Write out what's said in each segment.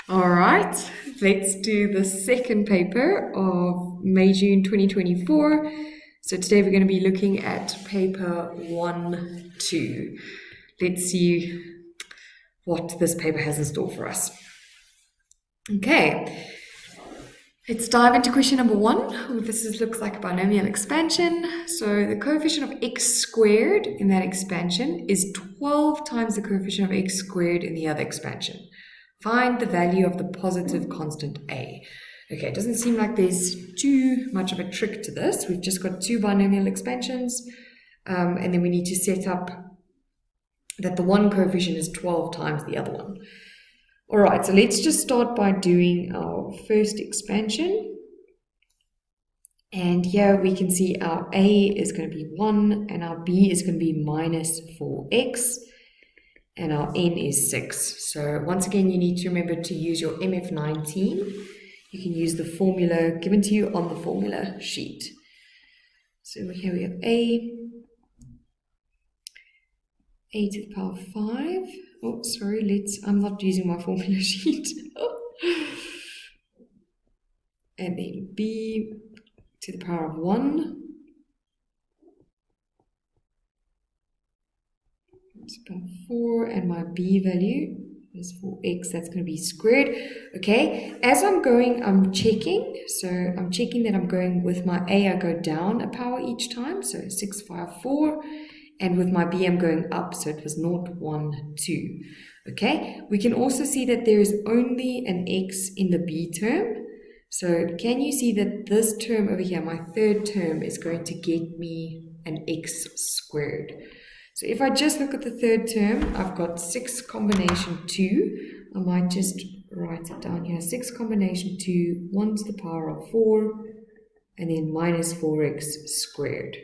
All right, let's do the second paper of May, June 2024. So today we're going to be looking at paper 1-2. Let's see what this paper has in store for us. Okay, let's dive into question number 1. Looks like a binomial expansion. So the coefficient of x squared in that expansion is 12 times the coefficient of x squared in the other expansion. Find the value of the positive constant a. Okay, it doesn't seem like there's too much of a trick to this. We've just got two binomial expansions, and then we need to set up that the one coefficient is 12 times the other one. All right, so let's just start by doing our first expansion. And here we can see our a is going to be 1, and our b is going to be minus 4x. And our n is 6. So once again, you need to remember to use your MF19. You can use the formula given to you on the formula sheet. So here we have a to the power 5. Oh, sorry, I'm not using my formula sheet. And then b to the power of 1. It's about 4, and my b value is 4x. That's going to be squared. Okay, as I'm going, I'm checking. So I'm checking that I'm going with my a, I go down a power each time. So 6, 5, 4. And with my b, I'm going up. So it was 0, 1, 2. Okay, we can also see that there is only an x in the b term. So can you see that this term over here, my third term, is going to get me an x squared? So if I just look at the third term, I've got 6 combination 2. I might just write it down here. 6 combination 2, 1 to the power of 4, and then minus 4x squared.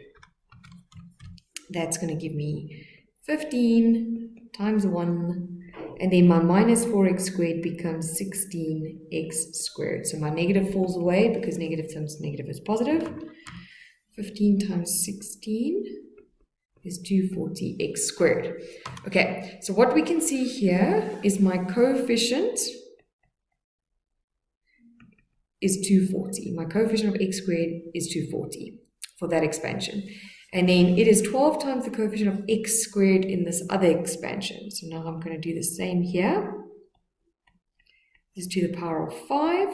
That's going to give me 15 times 1, and then my minus 4x squared becomes 16x squared. So my negative falls away because negative times negative is positive. 15 times 16 is 240x squared. Okay, so what we can see here is my coefficient is 240. My coefficient of x squared is 240 for that expansion. And then it is 12 times the coefficient of x squared in this other expansion. So now I'm going to do the same here. This is to the power of 5.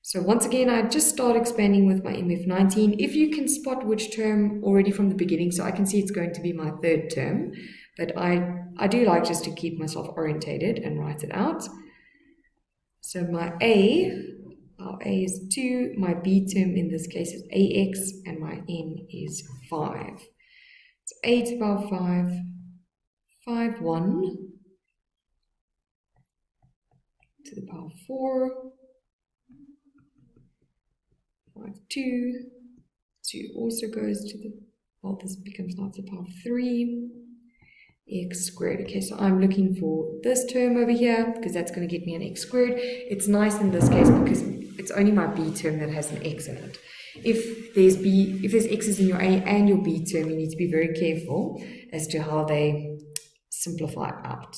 So once again, I just start expanding with my MF19. If you can spot which term already from the beginning, so I can see it's going to be my third term, but I do like just to keep myself orientated and write it out. So my our a is 2, my b term in this case is ax, and my n is 5. So a to the power 5, 5, 1, to the power 4, 5, 2, 2 also goes to the, well, this becomes now to the power of 3, x squared. Okay, so I'm looking for this term over here because that's going to get me an x squared. It's nice in this case because it's only my b term that has an x in it. If there's x's in your a and your b term, you need to be very careful as to how they simplify out.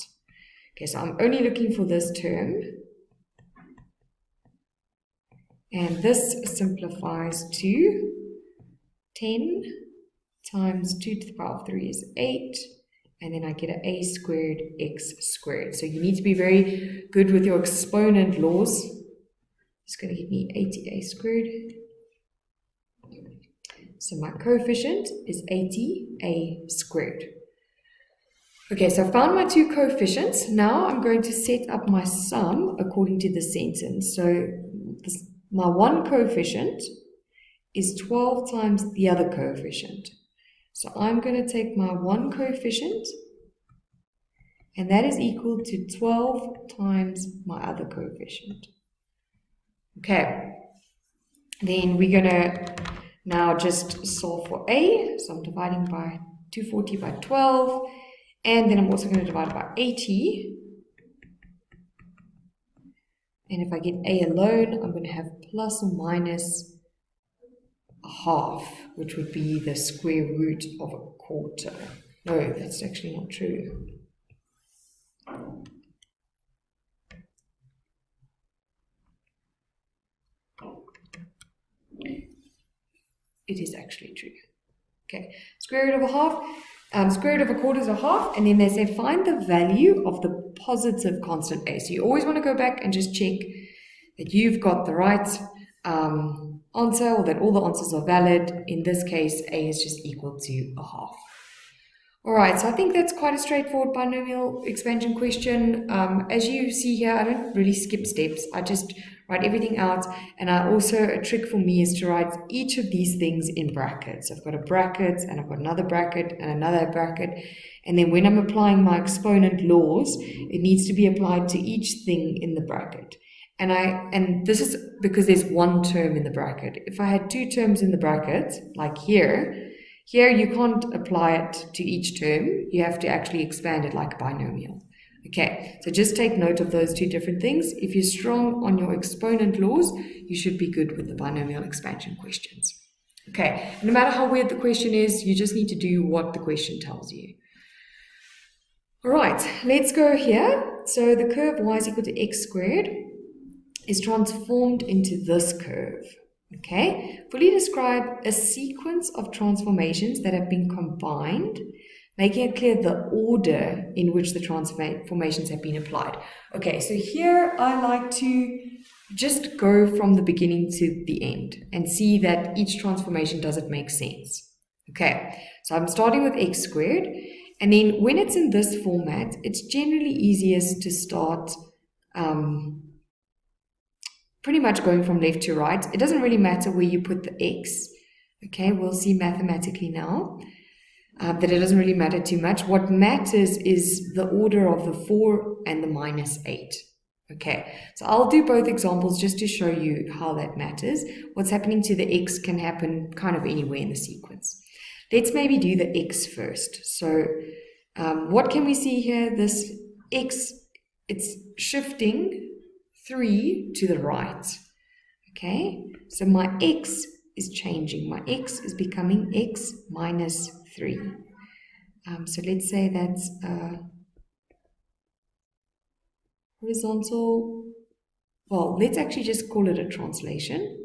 Okay, so I'm only looking for this term. And this simplifies to 10 times 2 to the power of 3 is 8. And then I get an a squared x squared. So you need to be very good with your exponent laws. It's going to give me 80a squared. So my coefficient is 80a squared. Okay, so I found my two coefficients. Now I'm going to set up my sum according to the sentence. So my one coefficient is 12 times the other coefficient. So I'm going to take my one coefficient, and that is equal to 12 times my other coefficient. Okay, then we're going to now just solve for a. So I'm dividing by 240 by 12, and then I'm also going to divide by 80. And if I get a alone, I'm going to have plus or minus a half, which would be the square root of a quarter. No, that's actually not true. it is actually true. Okay, square root of a half, square root of a quarter is a half, and then they say find the value of the positive constant a. So you always want to go back and just check that you've got the right answer, or that all the answers are valid. In this case, a is just equal to a half. Alright, so I think that's quite a straightforward binomial expansion question. As you see here, I don't really skip steps. I just write everything out, and a trick for me is to write each of these things in brackets. I've got a bracket, and I've got another bracket, and another bracket, and then when I'm applying my exponent laws, it needs to be applied to each thing in the bracket. And this is because there's one term in the bracket. If I had two terms in the bracket, like here you can't apply it to each term. You have to actually expand it like a binomial. Okay, so just take note of those two different things. If you're strong on your exponent laws, you should be good with the binomial expansion questions. Okay, no matter how weird the question is, you just need to do what the question tells you. All right, let's go here. So the curve y is equal to x squared is transformed into this curve. Okay, fully describe a sequence of transformations that have been combined, making it clear the order in which the transformations have been applied. Okay, so here I like to just go from the beginning to the end and see that each transformation doesn't make sense. Okay, so I'm starting with x squared, and then when it's in this format, it's generally easiest to start pretty much going from left to right. It doesn't really matter where you put the x. Okay, we'll see mathematically now that it doesn't really matter too much. What matters is the order of the 4 and the minus 8. Okay, so I'll do both examples just to show you how that matters. What's happening to the x can happen kind of anywhere in the sequence. Let's maybe do the x first. So what can we see here? This x, it's shifting 3 to the right. Okay, so my x is changing. My x is becoming x minus 3. So let's say that's horizontal. Well, let's actually just call it a translation.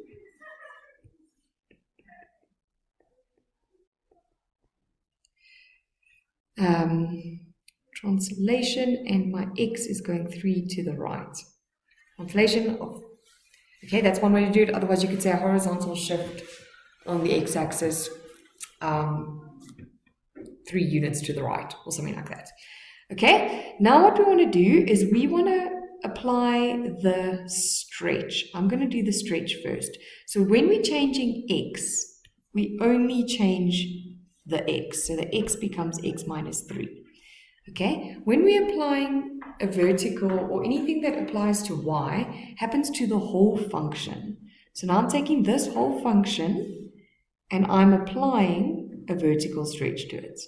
Translation, and my x is going 3 to the right. Translation of, okay, that's one way to do it. Otherwise, you could say a horizontal shift on the x-axis 3 units to the right, or something like that. Okay, now what we want to do is we want to apply the stretch. I'm going to do the stretch first. So when we're changing x, we only change the x. So the x becomes x minus 3. Okay, when we're applying a vertical or anything that applies to y, happens to the whole function. So now I'm taking this whole function and I'm applying a vertical stretch to it.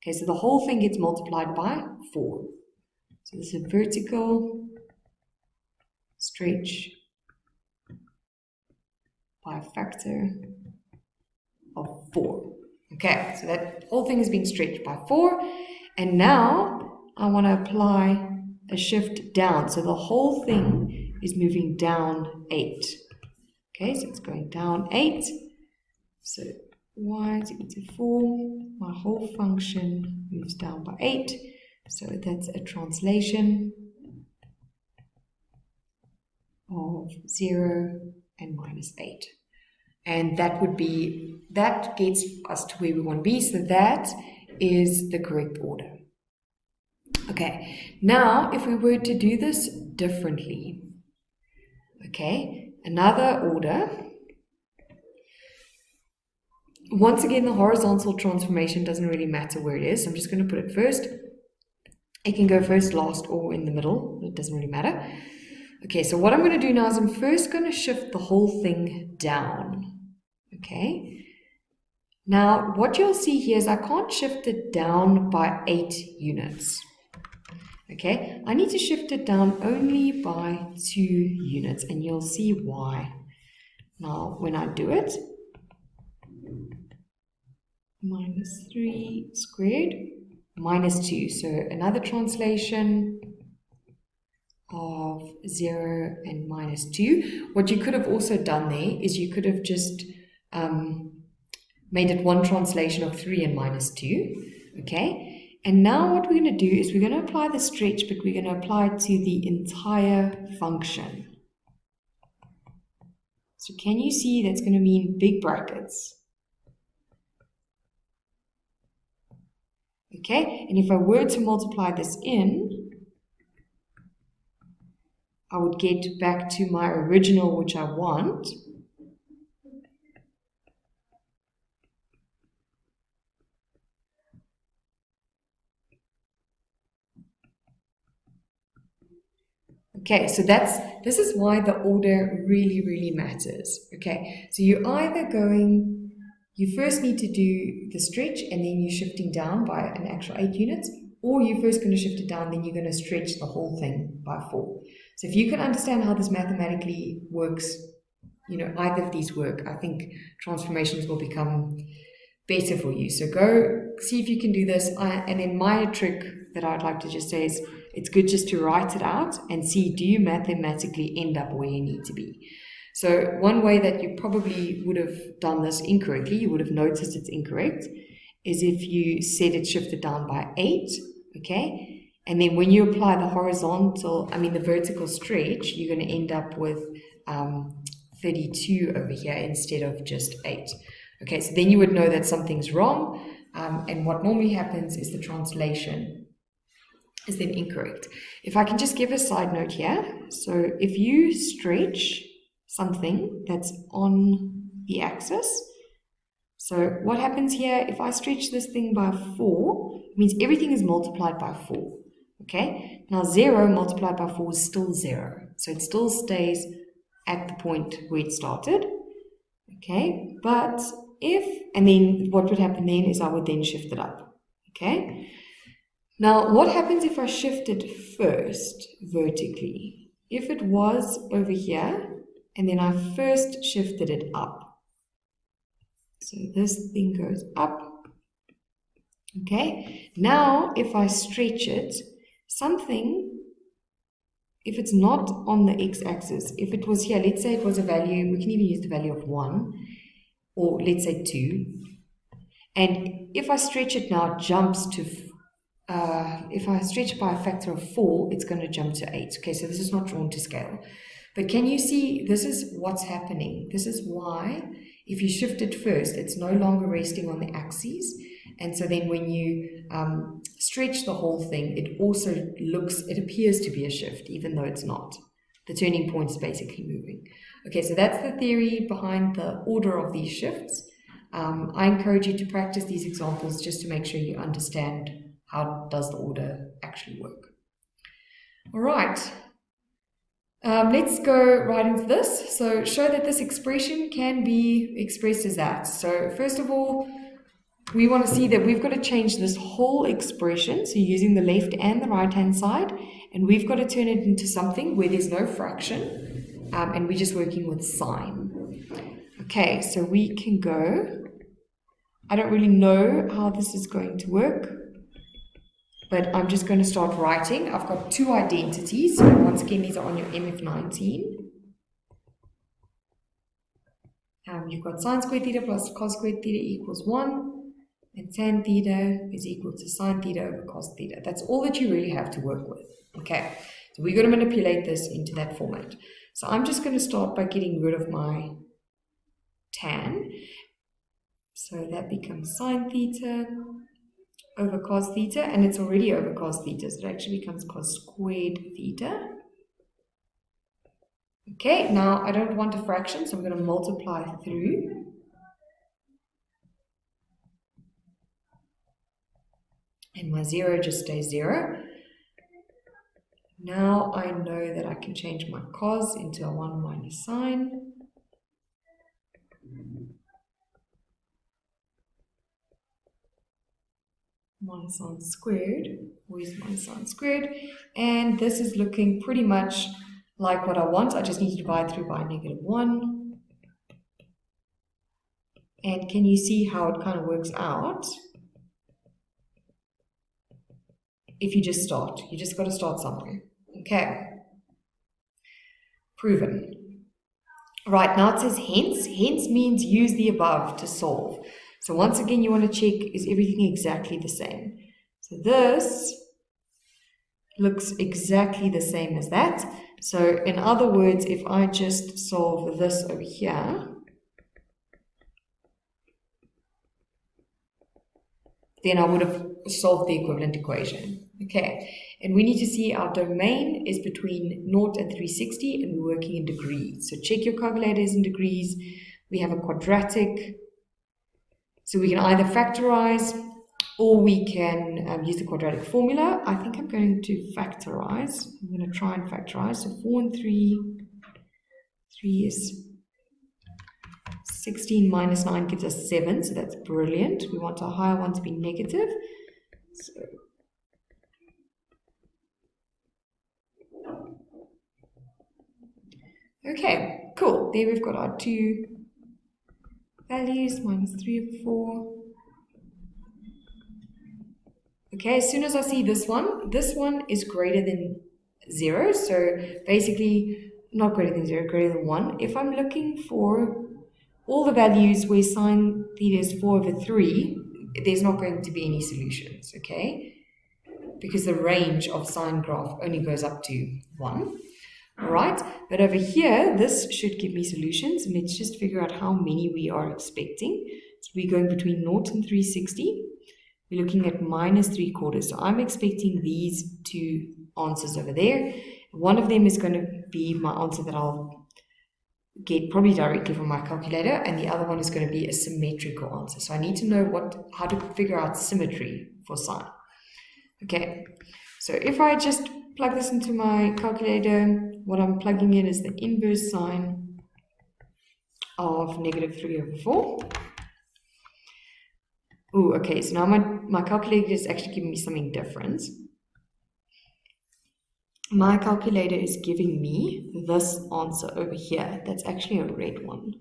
Okay, so the whole thing gets multiplied by 4. So this is a vertical stretch by a factor of 4. Okay, so that whole thing is being stretched by 4, and now I want to apply a shift down. So the whole thing is moving down 8. Okay, so it's going down 8. So y is equal to 4. My whole function moves down by 8. So that's a translation of 0 and minus 8. And that gets us to where we want to be. So that is the correct order. Okay, now if we were to do this differently, okay, another order. Once again, the horizontal transformation doesn't really matter where it is. I'm just going to put it first. It can go first, last, or in the middle. It doesn't really matter. Okay, so what I'm going to do now is I'm first going to shift the whole thing down. Okay, now what you'll see here is I can't shift it down by 8 units. Okay, I need to shift it down only by 2 units, and you'll see why. Now when I do it, minus 3 squared minus 2, so another translation of 0 and minus 2. What you could have also done there is you could have just made it one translation of 3 and minus 2. Okay, and now what we're going to do is we're going to apply the stretch, but we're going to apply it to the entire function. So can you see that's going to mean big brackets? Okay, and if I were to multiply this in, I would get back to my original, which I want. Okay, so this is why the order really matters. Okay, so you first need to do the stretch and then you're shifting down by an actual 8 units, or you're first going to shift it down, then you're going to stretch the whole thing by 4. So if you can understand how this mathematically works, either of these work, I think transformations will become better for you. So go see if you can do this. And then my trick that I'd like to just say is it's good just to write it out and see, do you mathematically end up where you need to be? So one way that you probably would have done this incorrectly, you would have noticed it's incorrect, is if you said it shifted down by 8, okay? And then when you apply the vertical stretch, you're going to end up with 32 over here instead of just 8. Okay, so then you would know that something's wrong, and what normally happens is the translation is then incorrect. If I can just give a side note here, so if you stretch something that's on the axis, so what happens here, if I stretch this thing by 4, it means everything is multiplied by 4, okay? Now 0 multiplied by 4 is still 0, so it still stays at the point where it started, okay? But and then what would happen then is I would then shift it up, okay? Now, what happens if I shift it first vertically? If it was over here, and then I first shifted it up. So this thing goes up. Okay, now if I stretch it, if it's not on the x-axis, if it was here, let's say it was a value, we can even use the value of 1, or let's say 2. And if I stretch it now, it jumps to if I stretch by a factor of 4, it's going to jump to 8. Okay, so this is not drawn to scale. But can you see, this is what's happening. This is why, if you shift it first, it's no longer resting on the axes. And so then when you stretch the whole thing, it appears to be a shift, even though it's not. The turning point is basically moving. Okay, so that's the theory behind the order of these shifts. I encourage you to practice these examples just to make sure you understand how does the order actually work. All right, let's go right into this. So show that this expression can be expressed as that. So first of all, we want to see that we've got to change this whole expression, so using the left and the right hand side, and we've got to turn it into something where there's no fraction, and we're just working with sign. Okay, so we can go, I don't really know how this is going to work, but I'm just going to start writing. I've got two identities. So once again, these are on your MF19. You've got sine squared theta plus cos squared theta equals 1. And tan theta is equal to sine theta over cos theta. That's all that you really have to work with. Okay, so we're going to manipulate this into that format. So I'm just going to start by getting rid of my tan. So that becomes sine theta over cos theta, and it's already over cos theta, so it actually becomes cos squared theta. Okay, now I don't want a fraction, so I'm going to multiply through. And my 0 just stays 0. Now I know that I can change my cos into a 1 minus sine. Minus sine squared. Where's my sine squared? And this is looking pretty much like what I want. I just need to divide through by -1. And can you see how it kind of works out? If you just start. You just got to start somewhere. Okay. proven. Right, now it says hence. Hence means use the above to solve. So once again, you want to check, is everything exactly the same? So this looks exactly the same as that. So in other words, if I just solve this over here, then I would have solved the equivalent equation. Okay, and we need to see our domain is between 0 and 360, and we're working in degrees. So check your calculators in degrees. We have a quadratic, so we can either factorize or we can use the quadratic formula. I think I'm going to factorize. I'm going to try and factorize. So 4 and 3 is 16 minus 9 gives us 7, so that's brilliant. We want our higher one to be negative. So okay, cool. There we've got our two values, minus 3 over 4. Okay, as soon as I see this one is greater than 0. So basically, not greater than 0, greater than 1. If I'm looking for all the values where sine theta is 4 over 3, there's not going to be any solutions, okay? Because the range of sine graph only goes up to 1. All right, but over here, this should give me solutions. Let's just figure out how many we are expecting. So we're going between 0 and 360. We're looking at minus 3/4. So I'm expecting these two answers over there. One of them is going to be my answer that I'll get probably directly from my calculator, and the other one is going to be a symmetrical answer. So I need to know how to figure out symmetry for sine. Okay, so if I just plug this into my calculator, what I'm plugging in is the inverse sine of negative 3 over 4. Oh, okay, so now my calculator is actually giving me something different. My calculator is giving me this answer over here. That's actually a red one.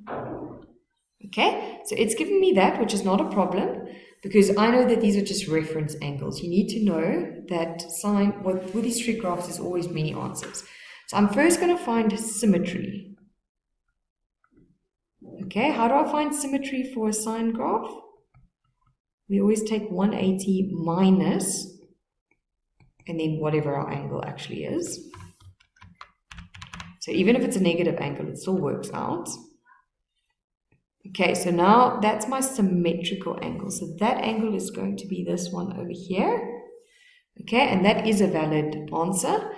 Okay, so it's giving me that, which is not a problem, because I know that these are just reference angles. You need to know that sine, with these street graphs, there's always many answers. So I'm first going to find symmetry. Okay, how do I find symmetry for a sine graph? We always take 180 minus, and then whatever our angle actually is. So even if it's a negative angle, it still works out. Okay, so now that's my symmetrical angle. So that angle is going to be this one over here. Okay, and that is a valid answer.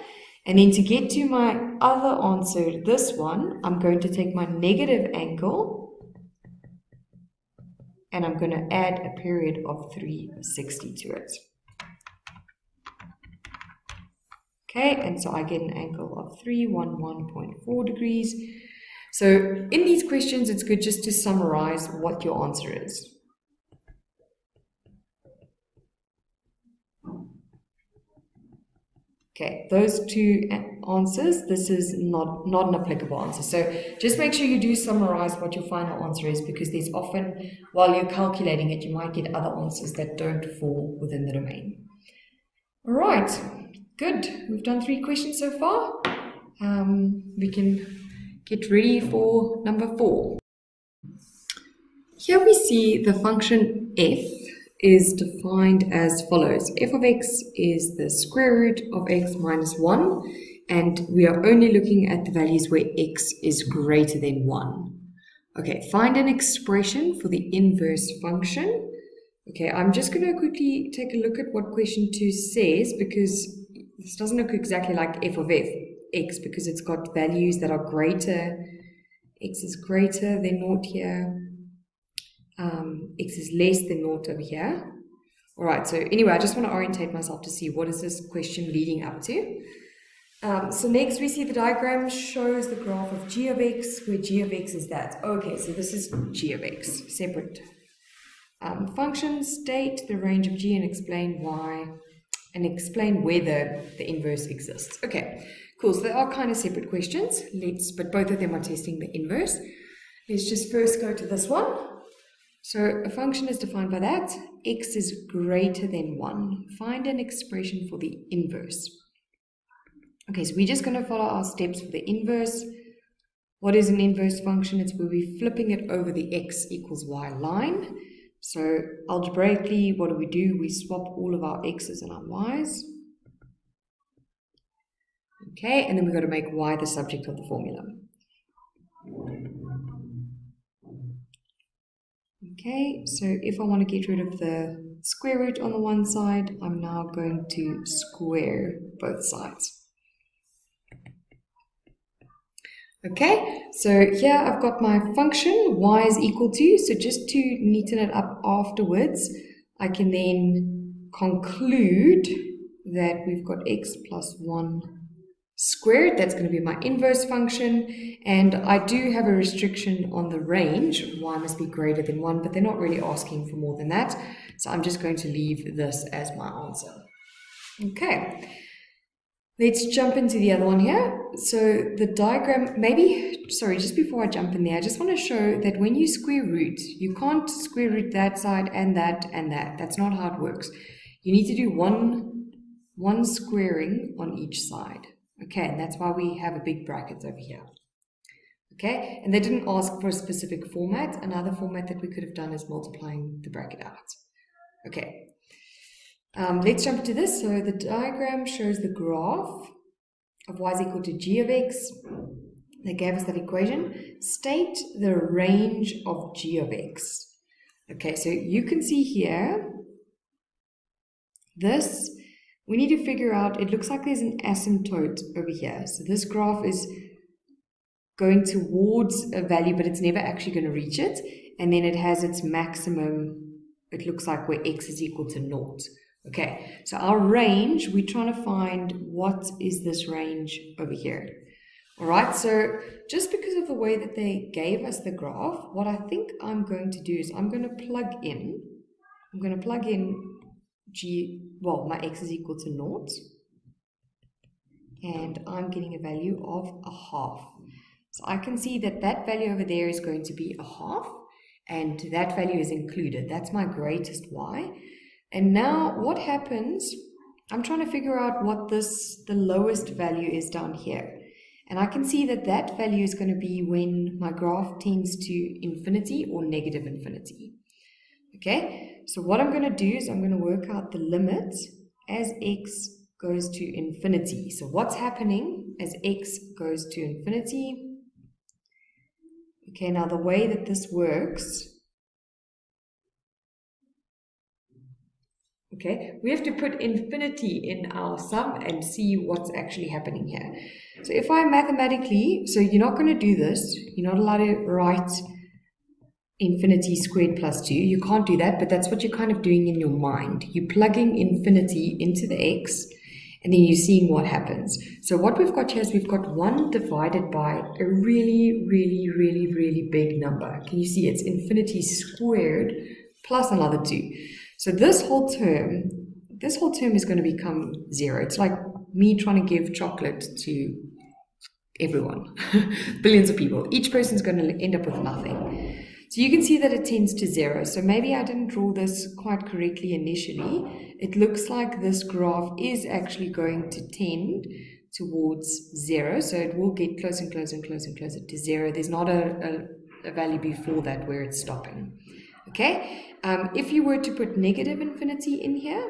And then to get to my other answer, this one, I'm going to take my negative angle and I'm going to add a period of 360 to it. Okay, and so I get an angle of 311.4 degrees. So in these questions, it's good just to summarize what your answer is. Okay, those two answers, this is not an applicable answer. So just make sure you do summarize what your final answer is, because there's often, while you're calculating it, you might get other answers that don't fall within the domain. All right, good. We've done 3 questions so far. We can get ready for number 4. Here we see the function f is defined as follows. F of x is the square root of x minus 1, and we are only looking at the values where x is greater than 1. Okay, find an expression for the inverse function. Okay, I'm just going to quickly take a look at what question 2 says, because this doesn't look exactly like f of x, because it's got values that are greater. X is greater than 0 here. X is less than 0 over here. All right, so anyway, I just want to orientate myself to see what is this question leading up to. So next we see the diagram shows the graph of g of x, where g of x is that. Okay, so this is g of x, separate. Functions state the range of g and explain why, and explain whether the inverse exists. Okay, cool, so they are kind of separate questions, but both of them are testing the inverse. Let's just first go to this one. So a function is defined by that. X is greater than 1. Find an expression for the inverse. Okay, so we're just going to follow our steps for the inverse. What is an inverse function? It's where we're flipping it over the x equals y line. So algebraically, what do? We swap all of our x's and our y's. Okay, and then we've got to make y the subject of the formula. Okay, so if I want to get rid of the square root on the one side, I'm now going to square both sides. Okay, so here I've got my function, y is equal to, so just to neaten it up afterwards, I can then conclude that we've got x plus 1 squared. That's going to be my inverse function, and I do have a restriction on the range. Y must be greater than 1, but they're not really asking for more than that, so I'm just going to leave this as my answer. Okay, let's jump into the other one here. So the diagram, just before I jump in there, I just want to show that when you square root, you can't square root that side and that and that. That's not how it works. You need to do one squaring on each side. Okay, and that's why we have a big bracket over here. Okay, and they didn't ask for a specific format. Another format that we could have done is multiplying the bracket out. Okay, let's jump into this. So the diagram shows the graph of y is equal to g of x. They gave us that equation. State the range of g of x. Okay, so you can see here, we need to figure out, it looks like there's an asymptote over here. So this graph is going towards a value, but it's never actually going to reach it. And then it has its maximum, it looks like where x is equal to 0. Okay, so our range, we're trying to find what is this range over here. All right, so just because of the way that they gave us the graph, what I think I'm going to do is I'm going to plug in my x is equal to 0, and I'm getting a value of 1/2. So I can see that that value over there is going to be 1/2, and that value is included. That's my greatest y. And now what happens, I'm trying to figure out what the lowest value is down here. And I can see that that value is going to be when my graph tends to infinity or negative infinity. Okay, so what I'm going to do is I'm going to work out the limit as x goes to infinity. So what's happening as x goes to infinity? Okay, now the way that this works, okay, we have to put infinity in our sum and see what's actually happening here. So if I mathematically, so you're not going to do this, you're not allowed to write infinity squared plus 2. You can't do that, but that's what you're kind of doing in your mind. You're plugging infinity into the x, and then you're seeing what happens. So what we've got here is we've got 1 divided by a really, really, really, really big number. Can you see it's infinity squared plus another 2. So this whole term is going to become 0. It's like me trying to give chocolate to everyone, billions of people. Each person's going to end up with nothing. So you can see that it tends to 0. So maybe I didn't draw this quite correctly initially. It looks like this graph is actually going to tend towards 0. So it will get closer and closer and closer and closer to 0. There's not a value before that where it's stopping. Okay, if you were to put negative infinity in here,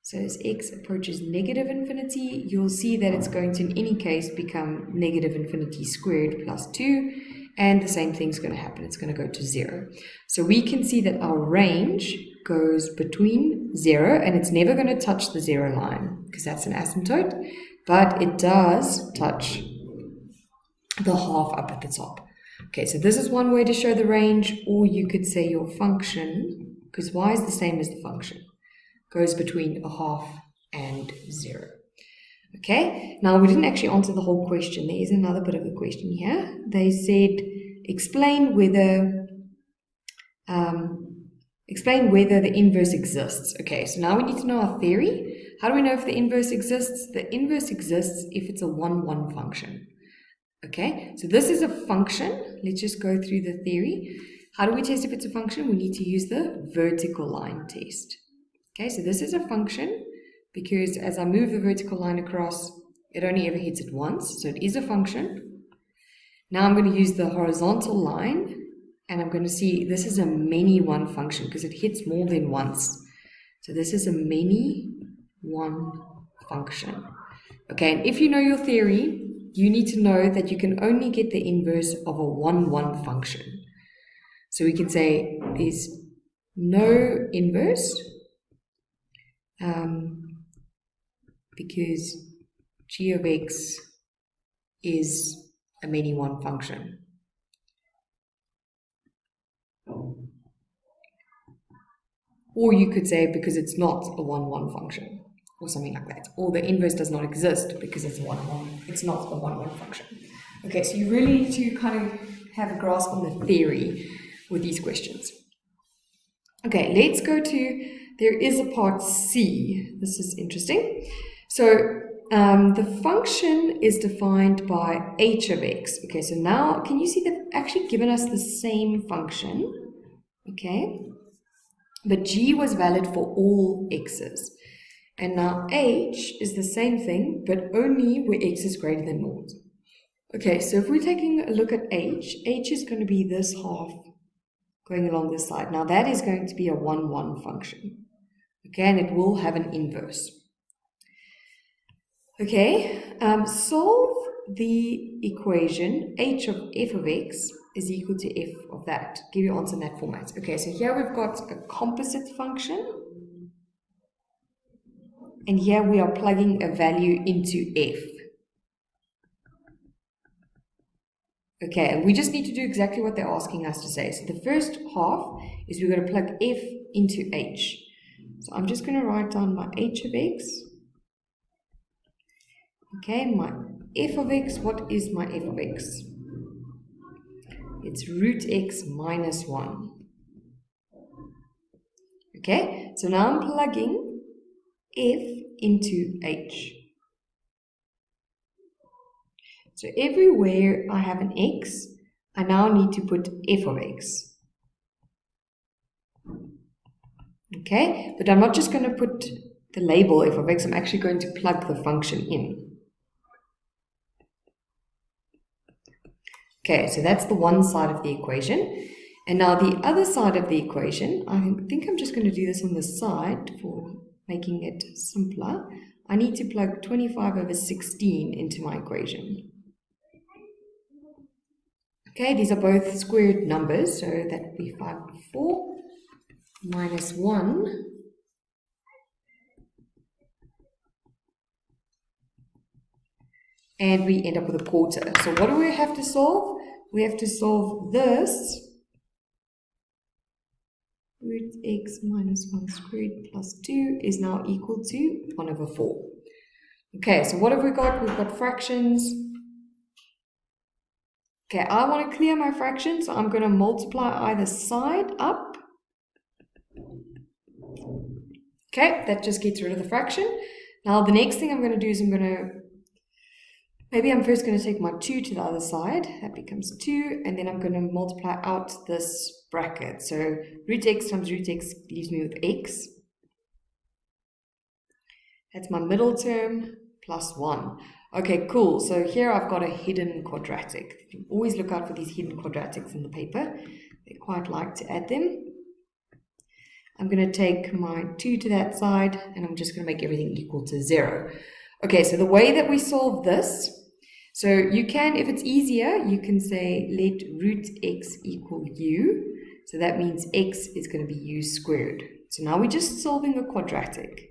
so as x approaches negative infinity, you'll see that it's going to, in any case, become negative infinity squared plus 2, and the same thing's going to happen. It's going to go to 0. So we can see that our range goes between 0, and it's never going to touch the 0 line, because that's an asymptote, but it does touch the half up at the top. Okay, so this is one way to show the range, or you could say your function, because y is the same as the function, goes between 1/2 and 0. Okay, now we didn't actually answer the whole question. There is another bit of the question here. They said, explain whether the inverse exists. Okay, so now we need to know our theory. How do we know if the inverse exists? The inverse exists if it's a 1-1 function. Okay, so this is a function. Let's just go through the theory. How do we test if it's a function? We need to use the vertical line test. Okay, so this is a function because as I move the vertical line across, it only ever hits it once. So it is a function. Now I'm going to use the horizontal line, and I'm going to see this is a many one function because it hits more than once. So this is a many one function. Okay, and if you know your theory, you need to know that you can only get the inverse of a 1-1 function. So we can say there's no inverse because g of x is a many one function. Or you could say because it's not a 1-1 function, or something like that. Or the inverse does not exist because it's a 1-1. It's not a 1-1 function. Okay, so you really need to kind of have a grasp on the theory with these questions. Okay, let's go to, there is a part C. This is interesting. So the function is defined by h of x. Okay, so now can you see they've actually given us the same function? Okay, but g was valid for all x's. And now h is the same thing, but only where x is greater than 0. Okay, so if we're taking a look at h is going to be this half going along this side. Now that is going to be a 1-1 function. Okay, and it will have an inverse. Okay, solve the equation h of f of x is equal to f of that. Give your answer in that format. Okay, so here we've got a composite function. And here we are plugging a value into f. Okay, and we just need to do exactly what they're asking us to say. So the first half is we're going to plug f into h. So I'm just going to write down my h of x. Okay, my f of x, what is my f of x? It's root x minus 1. Okay, so now I'm plugging f into h. So everywhere I have an x, I now need to put f of x. Okay, but I'm not just going to put the label f of x, I'm actually going to plug the function in. Okay, so that's the one side of the equation. And now the other side of the equation, I think I'm just going to do this on the side for making it simpler. I need to plug 25 over 16 into my equation. Okay, these are both squared numbers, so that would be 5 over 4 minus 1. And we end up with a quarter. So what do we have to solve? We have to solve this. Root x minus 1 squared plus 2 is now equal to 1 over 4. Okay, so what have we got? We've got fractions. Okay, I want to clear my fraction, so I'm going to multiply either side up. Okay, that just gets rid of the fraction. Now the next thing I'm going to do is maybe I'm first going to take my 2 to the other side. That becomes 2, and then I'm going to multiply out this bracket. So root x times root x leaves me with x. That's my middle term plus 1. Okay, cool. So here I've got a hidden quadratic. You always look out for these hidden quadratics in the paper. They quite like to add them. I'm going to take my 2 to that side, and I'm just going to make everything equal to 0. Okay, so the way that we solve this, so you can, if it's easier, you can say let root x equal u. So that means x is going to be u squared. So now we're just solving a quadratic.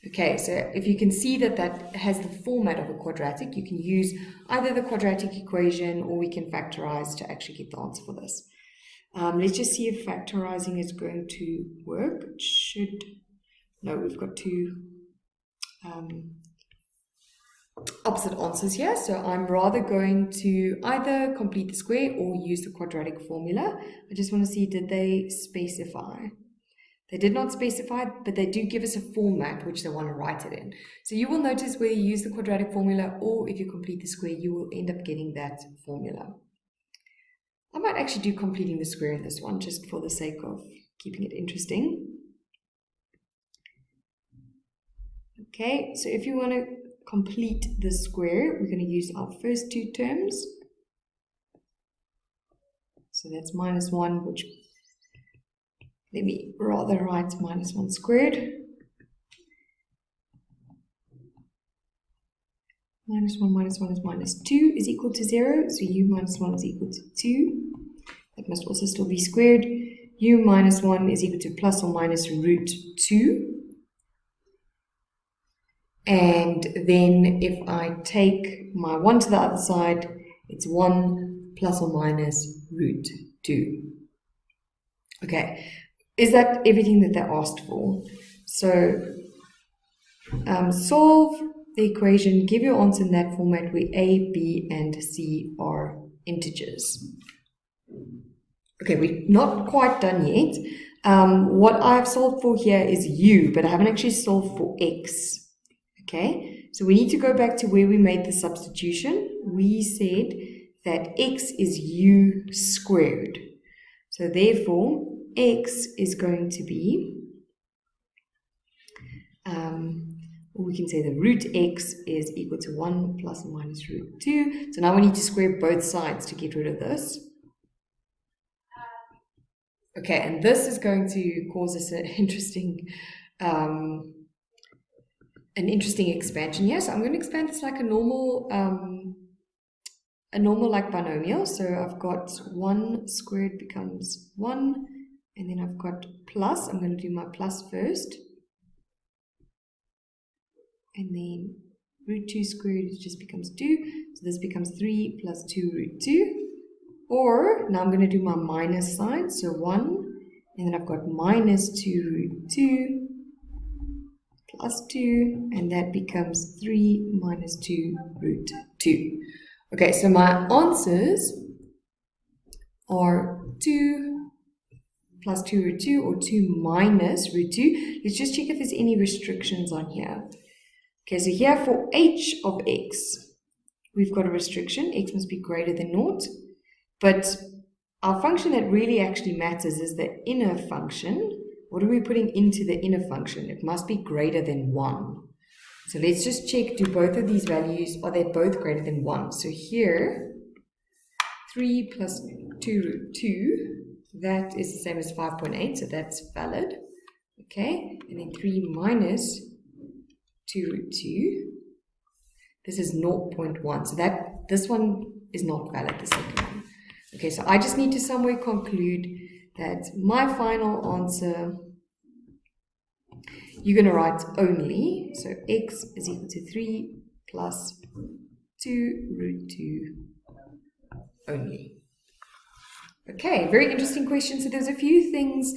Okay, so if you can see that that has the format of a quadratic, you can use either the quadratic equation or we can factorize to actually get the answer for this. Let's just see if factorizing is going to work. It should. No, we've got two opposite answers here. So I'm rather going to either complete the square or use the quadratic formula. I just want to see, did they specify? They did not specify, but they do give us a format which they want to write it in. So you will notice where you use the quadratic formula or if you complete the square, you will end up getting that formula. I might actually do completing the square in this one just for the sake of keeping it interesting. Okay, so if you want to complete the square, we're going to use our first two terms. So that's minus 1, which, let me rather write minus 1 squared. Minus 1 is minus 2 is equal to 0. So u minus 1 is equal to 2. That must also still be squared. U minus 1 is equal to plus or minus root 2. And then if I take my 1 to the other side, it's 1 plus or minus root 2. Okay, is that everything that they asked for? So solve the equation, give your answer in that format where A, B, and C are integers. Okay, we're not quite done yet. What I've solved for here is u, but I haven't actually solved for x. Okay, so we need to go back to where we made the substitution. We said that x is u squared. So therefore, x is going to be, or we can say the root x is equal to 1 plus or minus root 2. So now we need to square both sides to get rid of this. Okay, and this is going to cause us an interesting expansion here. So I'm going to expand this like a normal like binomial. So I've got 1 squared becomes 1, and then I've got plus. I'm going to do my plus first. And then root 2 squared just becomes 2. So this becomes 3 plus 2 root 2. Or now I'm going to do my minus sign. So 1, and then I've got minus 2 root 2 plus 2, and that becomes 3 minus 2 root 2. Okay, so my answers are 2 plus 2 root 2 or 2 minus root 2. Let's just check if there's any restrictions on here. Okay, so here for h of x, we've got a restriction. X must be greater than 0. But our function that really actually matters is the inner function. What are we putting into the inner function? It must be greater than 1. So let's just check, do both of these values, are they both greater than 1? So here, 3 plus 2 root 2, that is the same as 5.8, so that's valid. Okay, and then 3 minus 2 root 2, this is 0.1, so this one is not valid, the second one. Okay, so I just need to somewhere conclude that my final answer, you're going to write only, so x is equal to 3 plus 2 root 2 only. Okay, very interesting question. So there's a few things.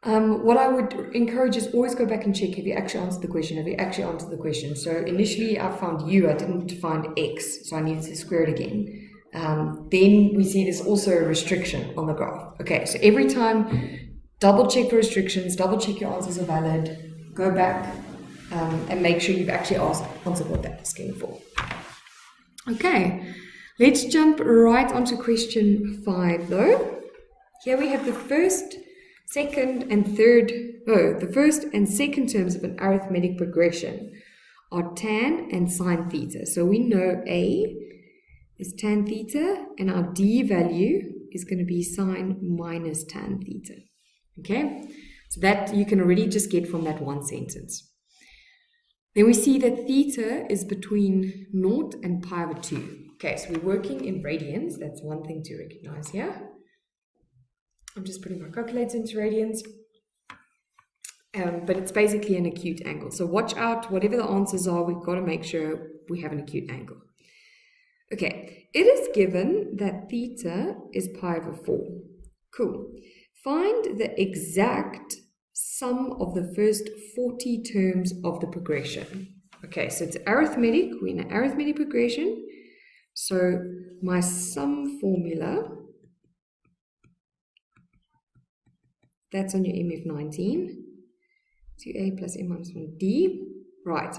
What I would encourage is always go back and check, have you actually answered the question? Have you actually answered the question? So initially I found u, I didn't find x, so I needed to square it again. Then we see there's also a restriction on the graph. Okay, so every time, double check for restrictions, double check your answers are valid, go back and make sure you've actually answered what they're asking for. Okay, let's jump right onto question 5 though. Here we have the first, second and second terms of an arithmetic progression are tan and sine theta. So we know A is tan theta, and our D value is going to be sine minus tan theta. Okay, so that you can already just get from that one sentence. Then we see that theta is between 0 and pi over 2. Okay, so we're working in radians. That's one thing to recognize here. I'm just putting my calculator into radians. But it's basically an acute angle. So watch out, whatever the answers are, we've got to make sure we have an acute angle. Okay, it is given that theta is pi over 4. Cool. Find the exact sum of the first 40 terms of the progression. Okay, so it's arithmetic. We're in an arithmetic progression. So my sum formula, that's on your MF19. 2a plus m minus 1d. Right.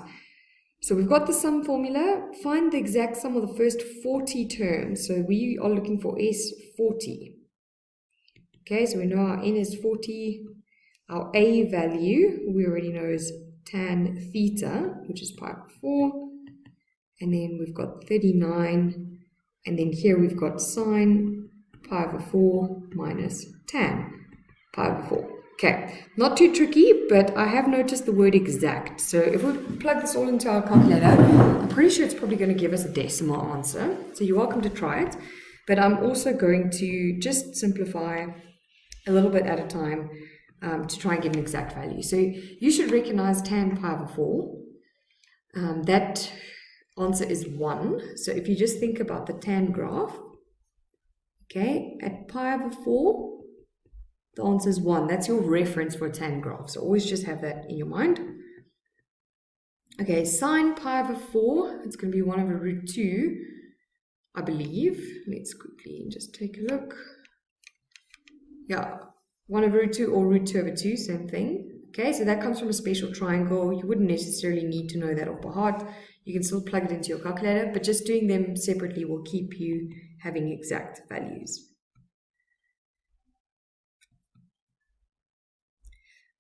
So we've got the sum formula. Find the exact sum of the first 40 terms. So we are looking for S40. Okay, so we know our n is 40. Our a value, we already know, is tan theta, which is pi over 4. And then we've got 39. And then here we've got sine pi over 4 minus tan pi over 4. Okay, not too tricky, but I have noticed the word exact. So if we plug this all into our calculator, I'm pretty sure it's probably going to give us a decimal answer. So you're welcome to try it. But I'm also going to just simplify a little bit at a time to try and get an exact value. So you should recognize tan pi over 4. That answer is 1. So if you just think about the tan graph, okay, at pi over 4, the answer is 1. That's your reference for a tan graph. So always just have that in your mind. Okay, sine pi over 4, it's going to be 1 over root 2, I believe. Let's quickly just take a look. Yeah, 1 over root 2 or root 2 over 2, same thing. Okay, so that comes from a special triangle. You wouldn't necessarily need to know that off by heart. You can still plug it into your calculator, but just doing them separately will keep you having exact values.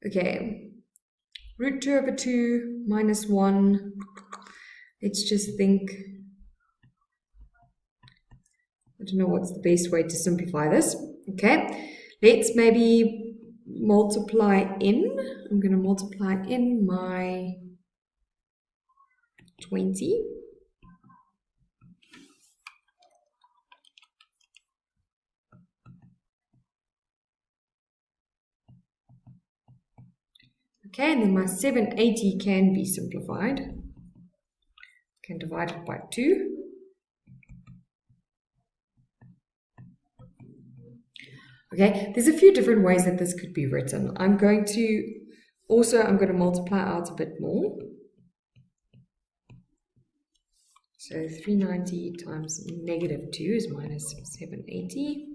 Okay, root 2 over 2 minus 1. Let's just think. I don't know what's the best way to simplify this. Okay, let's maybe multiply in. I'm going to multiply in my 20. Okay, and then my 780 can be simplified. I can divide it by 2. Okay, there's a few different ways that this could be written. I'm going to multiply out a bit more. So 390 times negative 2 is minus 780.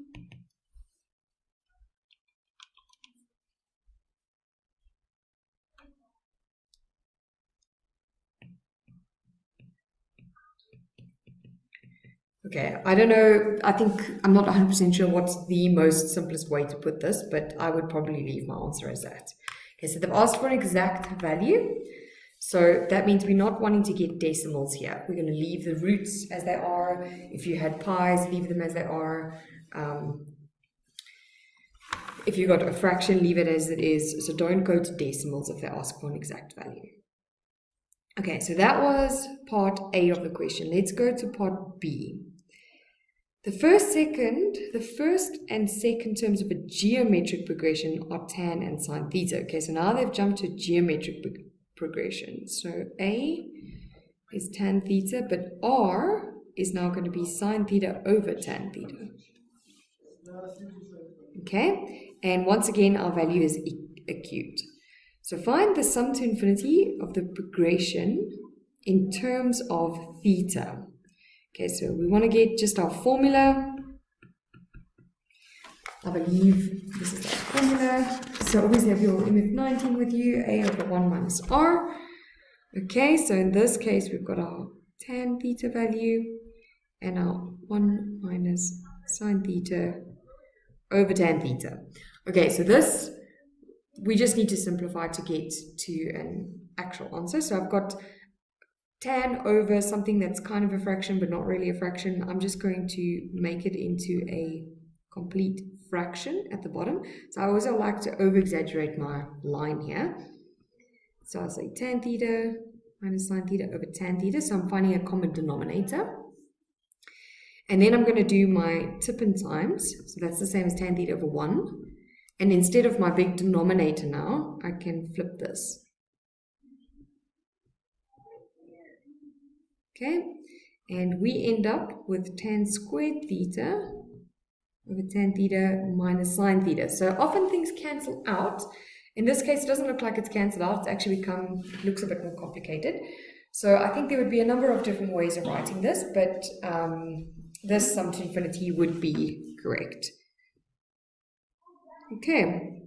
Okay, I don't know, I'm not 100% sure what's the most simplest way to put this, but I would probably leave my answer as that. Okay, so they've asked for an exact value. So that means we're not wanting to get decimals here. We're going to leave the roots as they are. If you had pies, leave them as they are. If you got a fraction, leave it as it is. So don't go to decimals if they ask for an exact value. Okay, so that was part A of the question. Let's go to part B. The first and second terms of a geometric progression are tan and sine theta. Okay, so now they've jumped to geometric progression. So A is tan theta, but R is now going to be sine theta over tan theta. Okay, and once again, our value is acute. So find the sum to infinity of the progression in terms of theta. Okay, so we want to get just our formula. I believe this is our formula. So always have your MF19 with you, A over 1 minus R. Okay, so in this case, we've got our tan theta value and our 1 minus sine theta over tan theta. Okay, so this, we just need to simplify to get to an actual answer. So I've got tan over something that's kind of a fraction but not really a fraction. I'm just going to make it into a complete fraction at the bottom. So I also like to over exaggerate my line here. So I'll say tan theta minus sine theta over tan theta. So I'm finding a common denominator. And then I'm going to do my tip and times. So that's the same as tan theta over 1. And instead of my big denominator now, I can flip this. Okay, and we end up with tan squared theta over tan theta minus sine theta. So often things cancel out. In this case, it doesn't look like it's cancelled out. It's actually it looks a bit more complicated. So I think there would be a number of different ways of writing this, but this sum to infinity would be correct. Okay.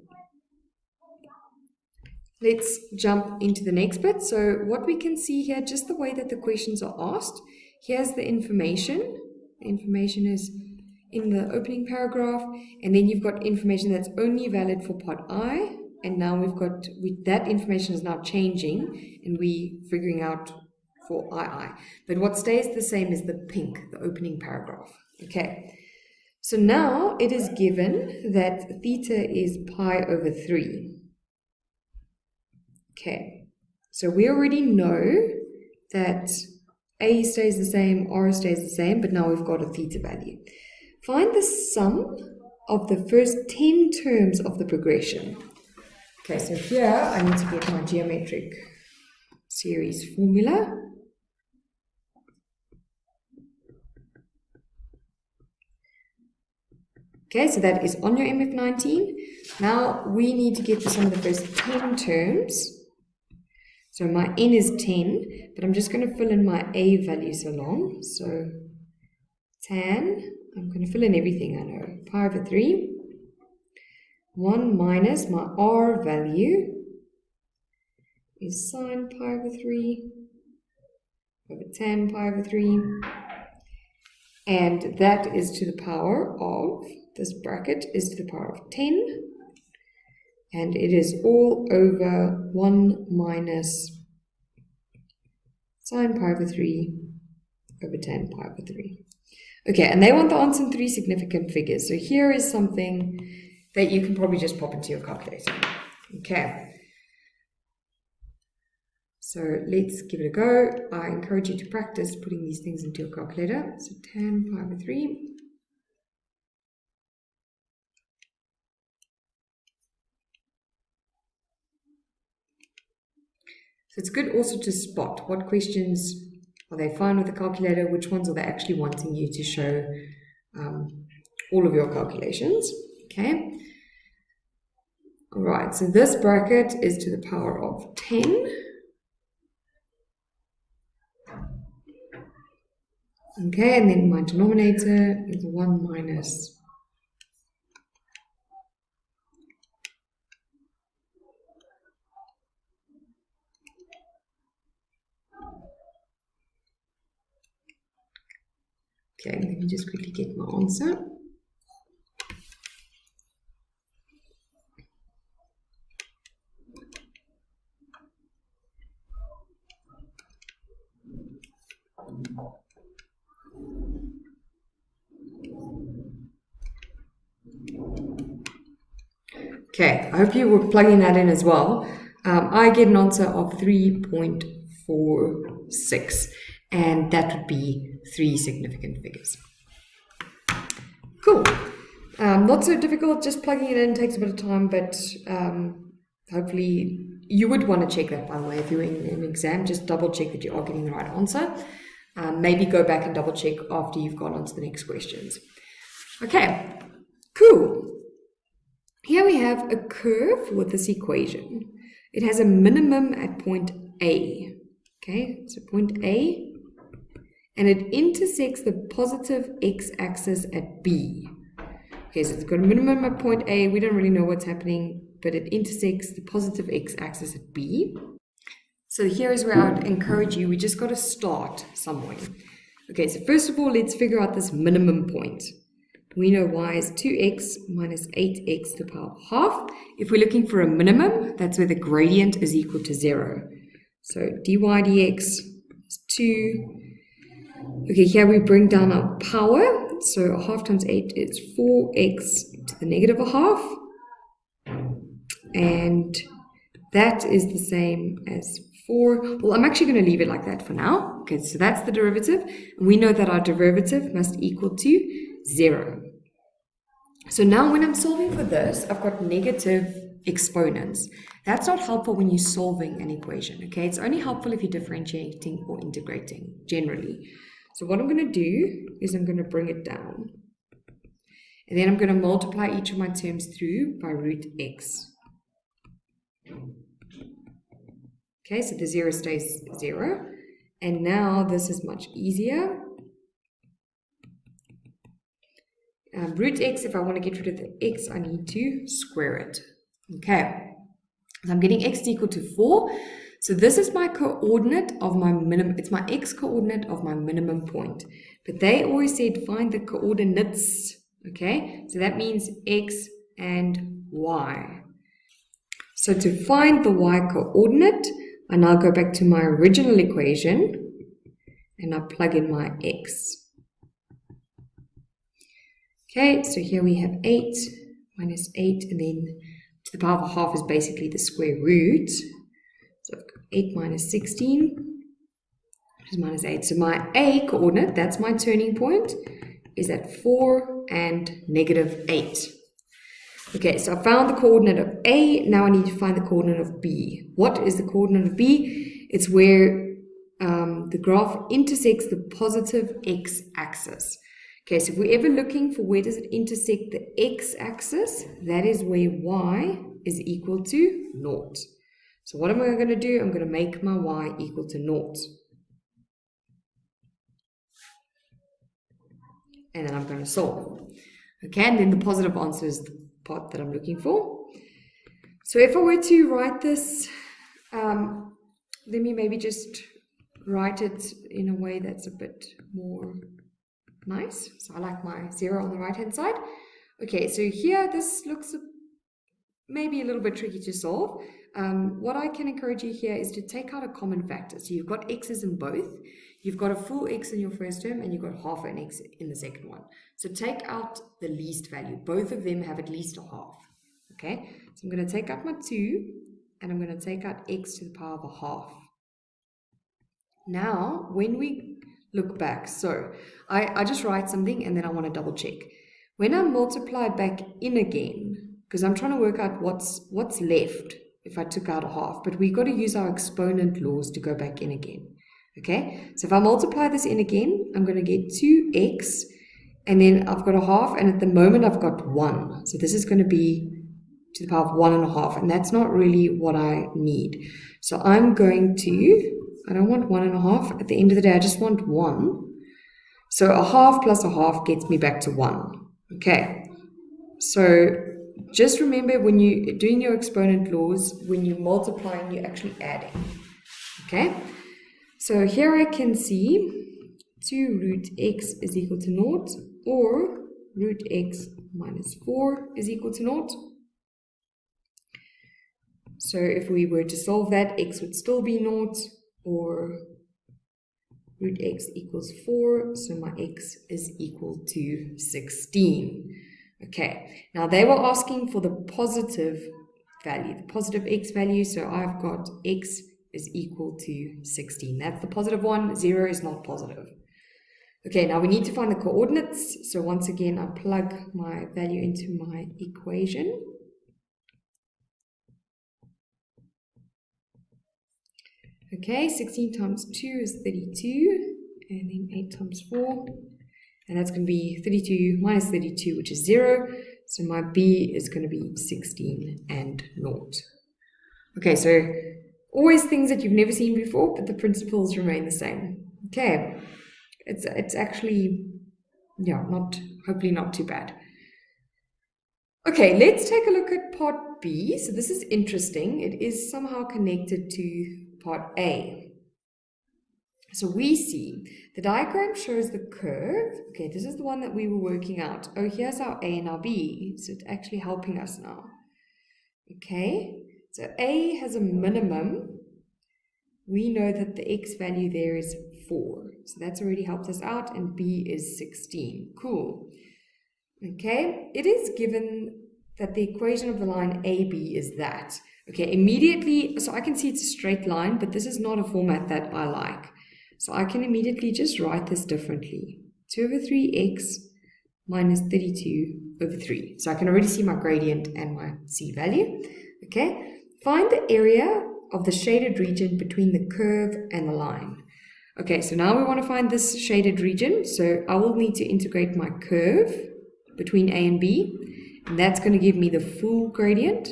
Let's jump into the next bit. So what we can see here, just the way that the questions are asked, here's the information. The information is in the opening paragraph, and then you've got information that's only valid for part I and now that information is now changing, and we figuring out for II. But what stays the same is the pink, the opening paragraph. Okay, so now it is given that theta is pi over 3. Okay, so we already know that A stays the same, R stays the same, but now we've got a theta value. Find the sum of the first 10 terms of the progression. Okay, so here I need to get my geometric series formula. Okay, so that is on your MF19. Now we need to get the sum of the first 10 terms. So my n is 10, but I'm just going to fill in my a values along. So tan, I'm going to fill in everything I know. Pi over 3. 1 minus my r value is sine pi over 3 over tan pi over 3. And that is to the power of, this bracket is to the power of 10. And it is all over 1 minus sine pi over 3 over tan pi over 3. Okay, and they want the answer in 3 significant figures. So here is something that you can probably just pop into your calculator. Okay. So let's give it a go. I encourage you to practice putting these things into your calculator. So tan pi over 3. So it's good also to spot what questions are they fine with the calculator, which ones are they actually wanting you to show all of your calculations. Okay. All right, so this bracket is to the power of 10. Okay, and then my denominator is 1 minus okay, let me just quickly get my answer. Okay, I hope you were plugging that in as well. I get an answer of 3.46, and that would be 3 significant figures. Cool. Not so difficult, just plugging it in takes a bit of time, but hopefully you would want to check that, by the way, if you're in an exam, just double check that you are getting the right answer. Maybe go back and double check after you've gone on to the next questions. Okay, cool. Here we have a curve with this equation. It has a minimum at point A. Okay, so point A, and it intersects the positive x-axis at B. Okay, so it's got a minimum at point A. We don't really know what's happening, but it intersects the positive x-axis at B. So here is where I would encourage you, we just got to start somewhere. Okay, so first of all, let's figure out this minimum point. We know y is 2x minus 8x to the power of half. If we're looking for a minimum, that's where the gradient is equal to 0. So dy dx is 2. Okay, here we bring down our power. So a half times 8 is 4x to the negative a half. And that is the same as 4. Well, I'm actually going to leave it like that for now. Okay, so that's the derivative. And we know that our derivative must equal to 0. So now when I'm solving for this, I've got negative exponents. That's not helpful when you're solving an equation, okay? It's only helpful if you're differentiating or integrating, generally. So what I'm going to do is I'm going to bring it down. And then I'm going to multiply each of my terms through by root x. Okay, so the 0 stays 0. And now this is much easier. Root x, if I want to get rid of the x, I need to square it. Okay, so I'm getting x equal to 4. So this is my coordinate of my minimum, it's my x coordinate of my minimum point. But they always said find the coordinates, okay? So that means x and y. So to find the y coordinate, I now go back to my original equation and I plug in my x. Okay, so here we have 8 minus 8, and then to the power of a half is basically the square root. So I've got 8 minus 16, which is minus 8. So my a coordinate, that's my turning point, is at 4 and negative 8. Okay, so I found the coordinate of A. Now I need to find the coordinate of B. What is the coordinate of B? It's where the graph intersects the positive x-axis. Okay, so if we're ever looking for where does it intersect the x-axis, that is where y is equal to 0. So what am I going to do? I'm going to make my y equal to 0. And then I'm going to solve. Okay, and then the positive answer is the part that I'm looking for. So if I were to write this, let me maybe just write it in a way that's a bit more nice. So I like my 0 on the right hand side. Okay, so here this looks maybe a little bit tricky to solve. What I can encourage you here is to take out a common factor. So you've got x's in both. You've got a full x in your first term and you've got half an x in the second one. So take out the least value. Both of them have at least a half. Okay, so I'm going to take out my 2 and I'm going to take out x to the power of a half. Now, when we look back, so I just write something and then I want to double check. When I multiply back in again, because I'm trying to work out what's left if I took out a half, but we've got to use our exponent laws to go back in again. Okay, so if I multiply this in again, I'm going to get 2x, and then I've got a half, and at the moment I've got 1. So this is going to be to the power of 1.5, and that's not really what I need. So I'm going to, I don't want 1.5. At the end of the day, I just want 1. So a half plus a half gets me back to 1. Okay, so just remember when you're doing your exponent laws, when you're multiplying, you're actually adding. Okay, so here I can see 2 root x is equal to 0, or root x minus 4 is equal to 0. So if we were to solve that, x would still be 0, or root x equals 4, so my x is equal to 16. Okay, now they were asking for the positive value, the positive x value, so I've got x is equal to 16. That's the positive one. 0 is not positive. Okay, now we need to find the coordinates. So once again, I plug my value into my equation. Okay, 16 times 2 is 32, and then 8 times 4, and that's going to be 32 minus 32, which is 0. So my b is going to be 16 and 0. Okay, so always things that you've never seen before, but the principles remain the same. Okay, it's actually, yeah, hopefully not too bad. Okay, let's take a look at part B. So this is interesting. It is somehow connected to part A. So we see the diagram shows the curve. Okay, this is the one that we were working out. Oh, here's our A and our B. So it's actually helping us now. Okay, so A has a minimum. We know that the x value there is 4. So that's already helped us out, and B is 16. Cool. Okay, it is given that the equation of the line AB is that. Okay, immediately, so I can see it's a straight line, but this is not a format that I like. So I can immediately just write this differently. 2 over 3x minus 32 over 3. So I can already see my gradient and my C value. Okay, find the area of the shaded region between the curve and the line. Okay, so now we want to find this shaded region. So I will need to integrate my curve between A and B, and that's going to give me the full gradient.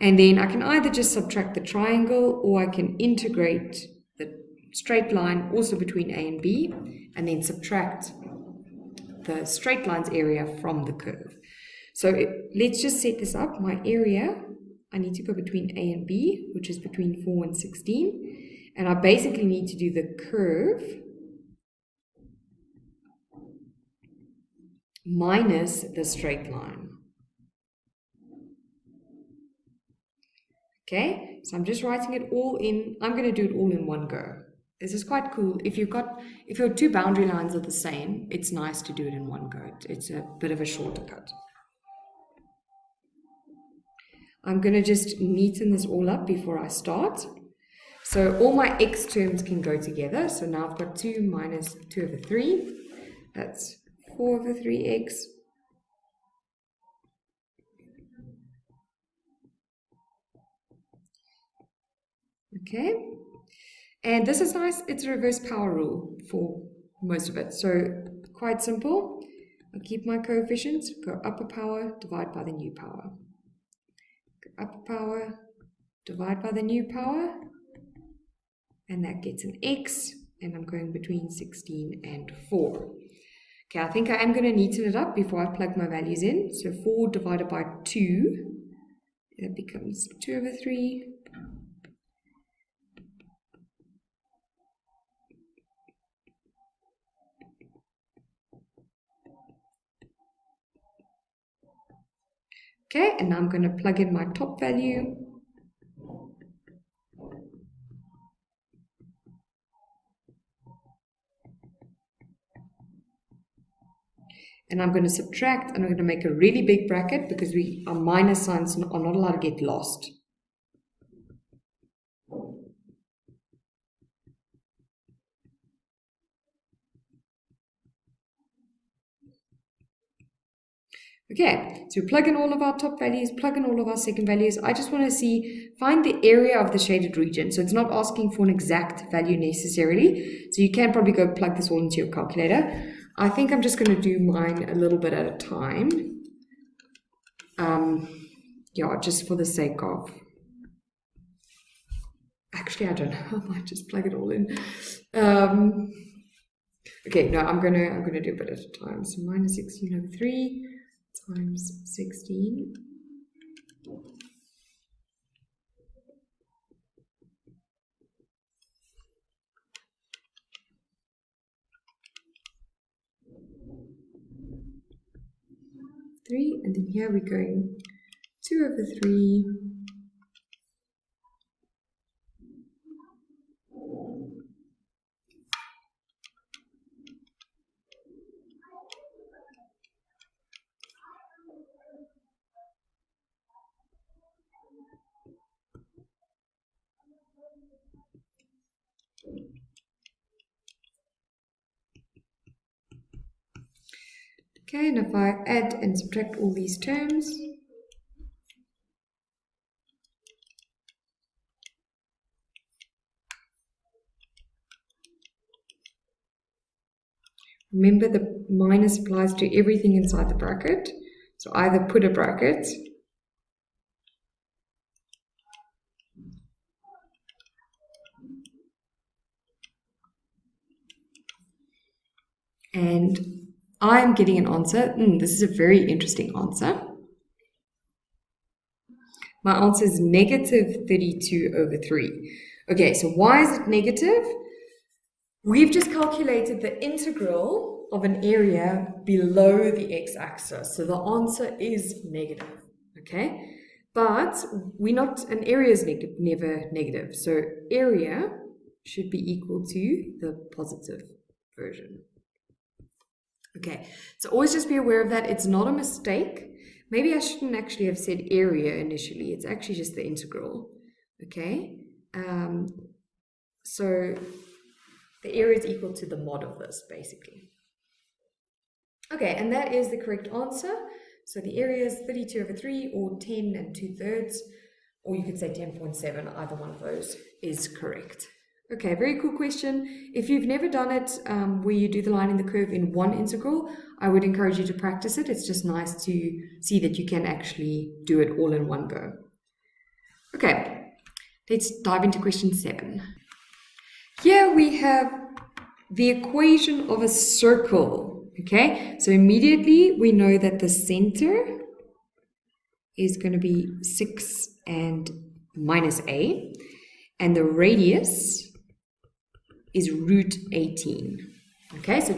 And then I can either just subtract the triangle, or I can integrate the straight line also between A and B, and then subtract the straight line's area from the curve. So let's just set this up. My area, I need to go between A and B, which is between 4 and 16. And I basically need to do the curve minus the straight line. Okay, so I'm just writing it all in. I'm going to do it all in one go. This is quite cool. If your two boundary lines are the same, it's nice to do it in one go. It's a bit of a shortcut. I'm going to just neaten this all up before I start. So all my x terms can go together. So now I've got 2 minus 2 over 3. That's 4 over 3x. Okay. And this is nice. It's a reverse power rule for most of it. So quite simple. I'll keep my coefficients. Go upper power, divide by the new power. Go upper power, divide by the new power. And that gets an x. And I'm going between 16 and 4. Okay, I think I am going to neaten it up before I plug my values in. So 4 divided by 2. That becomes 2 over 3. Okay, and now I'm going to plug in my top value. And I'm going to subtract, and I'm going to make a really big bracket because our minus signs are not allowed to get lost. Okay, so we plug in all of our top values, plug in all of our second values. I just want to find the area of the shaded region. So it's not asking for an exact value necessarily. So you can probably go plug this all into your calculator. I think I'm just going to do mine a little bit at a time. Yeah, just for the sake of... Actually, I don't know. I might just plug it all in. Okay, no, I'm gonna do a bit at a time. So minus 16 over 3 times 16. And then here we're going 2 over 3 Okay, and if I add and subtract all these terms, remember the minus applies to everything inside the bracket. So either put a bracket and I'm getting an answer. This is a very interesting answer. My answer is negative 32 over 3. Okay, so why is it negative? We've just calculated the integral of an area below the x-axis. So the answer is negative, okay? But an area is never negative. So area should be equal to the positive version. Okay, so always just be aware of that. It's not a mistake. Maybe I shouldn't actually have said area initially. It's actually just the integral, okay? So the area is equal to the mod of this, basically. Okay, and that is the correct answer. So the area is 32 over 3, or 10 2/3, or you could say 10.7. Either one of those is correct. Okay, very cool question. If you've never done it where you do the line and the curve in one integral, I would encourage you to practice it. It's just nice to see that you can actually do it all in one go. Okay, let's dive into question 7. Here we have the equation of a circle. Okay, so immediately we know that the center is going to be 6 and minus a, and the radius is root 18. Okay, so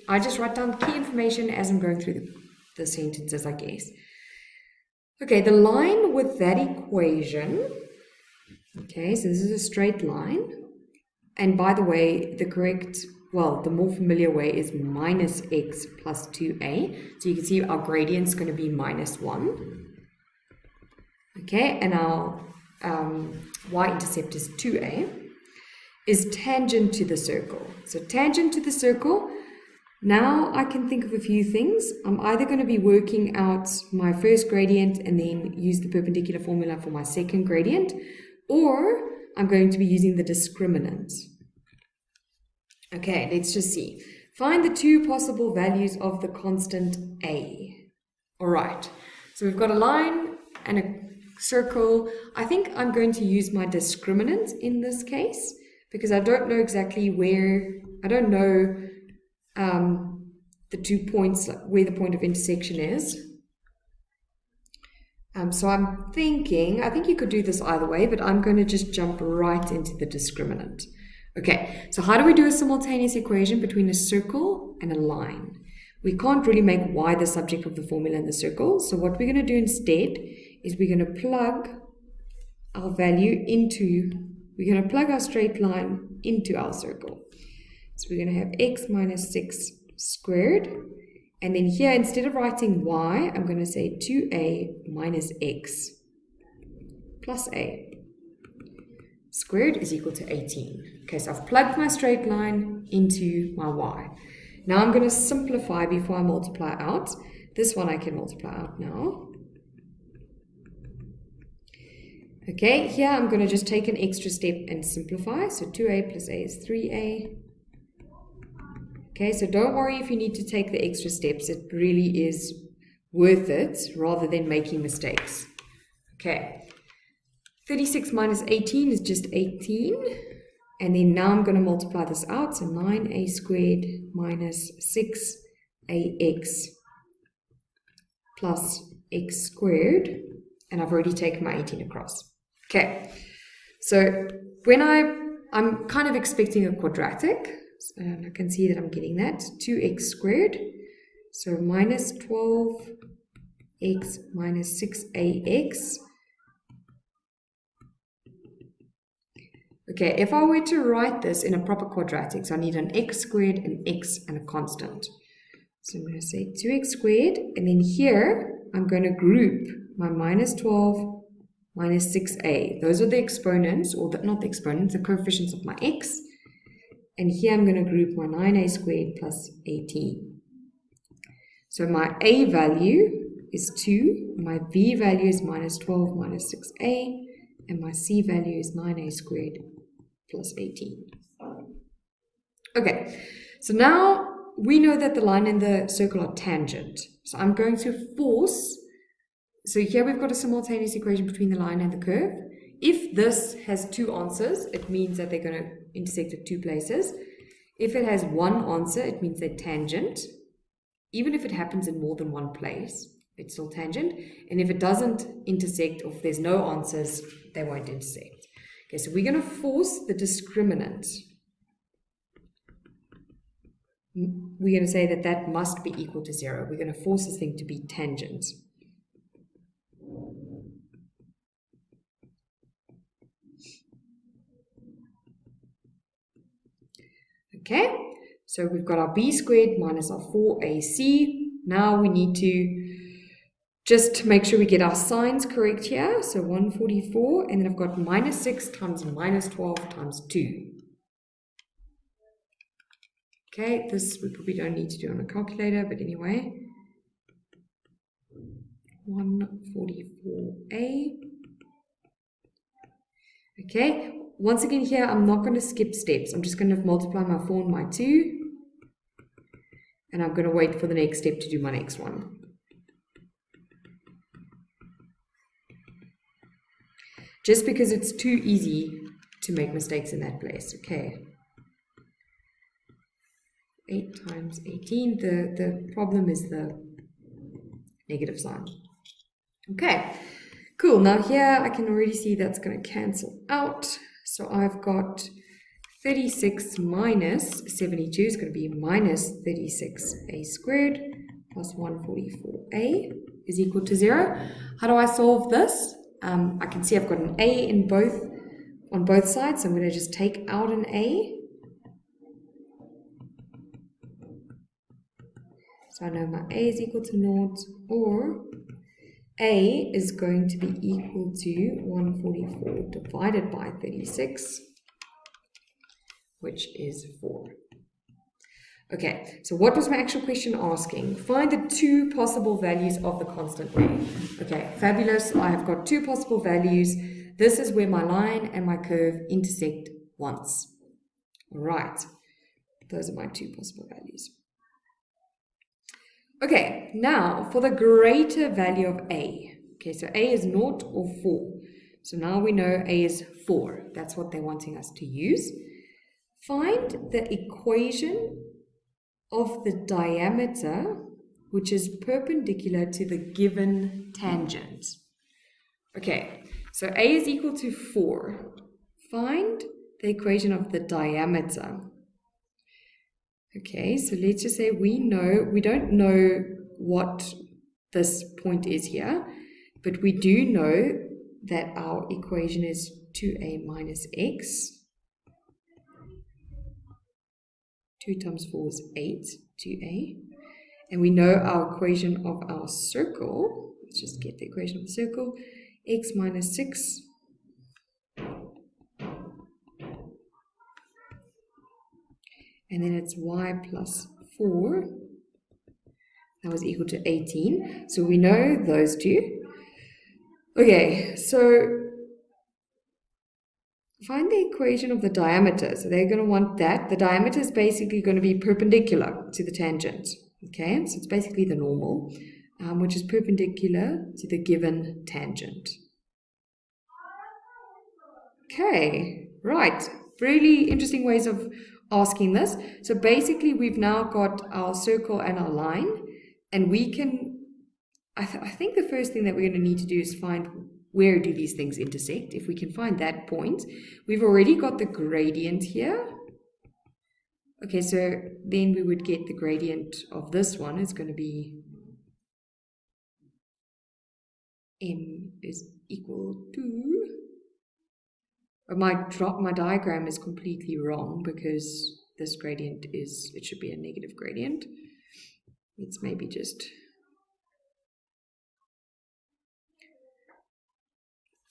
I just write down key information as I'm going through the sentences, I guess. Okay, the line with that equation Okay, so this is a straight line. And by the way, the more familiar way is minus x plus 2a. So you can see our gradient's going to be minus 1. Okay, and our y-intercept is 2a, is tangent to the circle. So tangent to the circle, now I can think of a few things. I'm either going to be working out my first gradient and then use the perpendicular formula for my second gradient, or I'm going to be using the discriminant. Okay, let's just see. Find the two possible values of the constant a. All right, so we've got a line and a circle. I think I'm going to use my discriminant in this case because I don't know exactly I don't know the 2 points, where the point of intersection is. So I think you could do this either way, but I'm going to just jump right into the discriminant. Okay, so how do we do a simultaneous equation between a circle and a line? We can't really make y the subject of the formula in the circle, so what we're going to do instead is we're going to plug our value we're going to plug our straight line into our circle. So we're going to have x minus 6 squared, and then here instead of writing y, I'm going to say 2a minus x plus a squared is equal to 18. Okay, so I've plugged my straight line into my y. Now I'm going to simplify before I multiply out. This one I can multiply out now. Okay, here I'm going to just take an extra step and simplify. So 2a plus a is 3a. Okay, so don't worry if you need to take the extra steps. It really is worth it rather than making mistakes. Okay, 36 minus 18 is just 18. And then now I'm going to multiply this out. So 9a squared minus 6ax plus x squared. And I've already taken my 18 across. Okay, so when I'm kind of expecting a quadratic. And I can see that I'm getting that. 2x squared. So minus 12x minus 6ax. Okay, if I were to write this in a proper quadratic, so I need an x squared, an x, and a constant. So I'm going to say 2x squared, and then here I'm going to group my minus 12 minus 6a. Those are the exponents, or not the exponents, the coefficients of my x. And here I'm going to group my 9a squared plus 18. So my a value is 2, my b value is minus 12 minus 6a, and my c value is 9a squared plus 18. Okay, so now we know that the line and the circle are tangent. So I'm going to force, so here we've got a simultaneous equation between the line and the curve. If this has two answers, it means that they're going to intersect at two places. If it has one answer, it means they're tangent. Even if it happens in more than one place, it's still tangent. And if it doesn't intersect, or if there's no answers, they won't intersect. Okay, so we're going to force the discriminant. We're going to say that that must be equal to 0. We're going to force this thing to be tangent. Okay, so we've got our b squared minus our 4ac. Now we need to just make sure we get our signs correct here. So 144, and then I've got minus 6 times minus 12 times 2. Okay, this we probably don't need to do on a calculator, but anyway. 144a. Okay, once again here, I'm not going to skip steps. I'm just going to multiply my 4 and my 2. And I'm going to wait for the next step to do my next one. Just because it's too easy to make mistakes in that place. Okay. 8 times 18. The problem is the negative sign. Okay. Cool. Now here I can already see that's going to cancel out. So I've got 36 minus 72 is going to be minus 36a squared plus 144a is equal to 0. How do I solve this? I can see I've got an a in both on both sides. So I'm going to just take out an a. So I know my a is equal to 0, or a is going to be equal to 144 divided by 36, which is 4. Okay, so what was my actual question asking? Find the two possible values of the constant A. Okay, fabulous. I have got two possible values. This is where my line and my curve intersect once. All right, those are my two possible values. Okay, now for the greater value of A. Okay, so A is 0 or 4. So now we know A is 4. That's what they're wanting us to use. Find the equation of the diameter which is perpendicular to the given tangent. Okay, so A is equal to 4. Find the equation of the diameter. Okay, so let's just say we don't know what this point is here, but we do know that our equation is 2a minus x. 2 times 4 is 8, 2a. And we know our equation of our circle. Let's just get the equation of the circle. X minus 6. And then it's y plus 4. That was equal to 18. So we know those two. Okay, so find the equation of the diameter. So they're going to want that. The diameter is basically going to be perpendicular to the tangent. Okay, so it's basically the normal, which is perpendicular to the given tangent. Okay, right. Really interesting ways of asking this. So basically we've now got our circle and our line, and we can, I think the first thing that we're going to need to do is find where do these things intersect. If we can find that point, we've already got the gradient here. Okay, so then we would get the gradient of this one is going to be m is equal to, my diagram is completely wrong because this gradient is, it should be a negative gradient. Let's maybe just,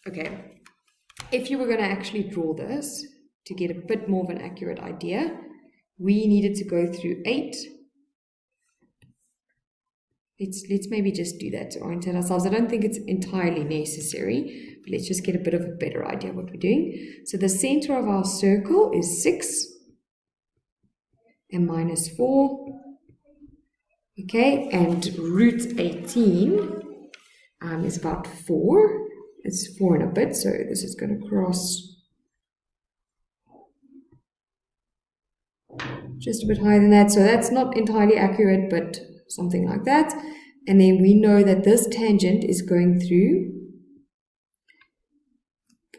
okay, if you were going to actually draw this to get a bit more of an accurate idea, we needed to go through 8. Let's maybe just do that to orientate ourselves. I don't think it's entirely necessary, but let's just get a bit of a better idea of what we're doing. So the center of our circle is 6 and minus 4. Okay, and root 18 is about 4. It's 4 and a bit, so this is going to cross just a bit higher than that. So that's not entirely accurate, but something like that. And then we know that this tangent is going through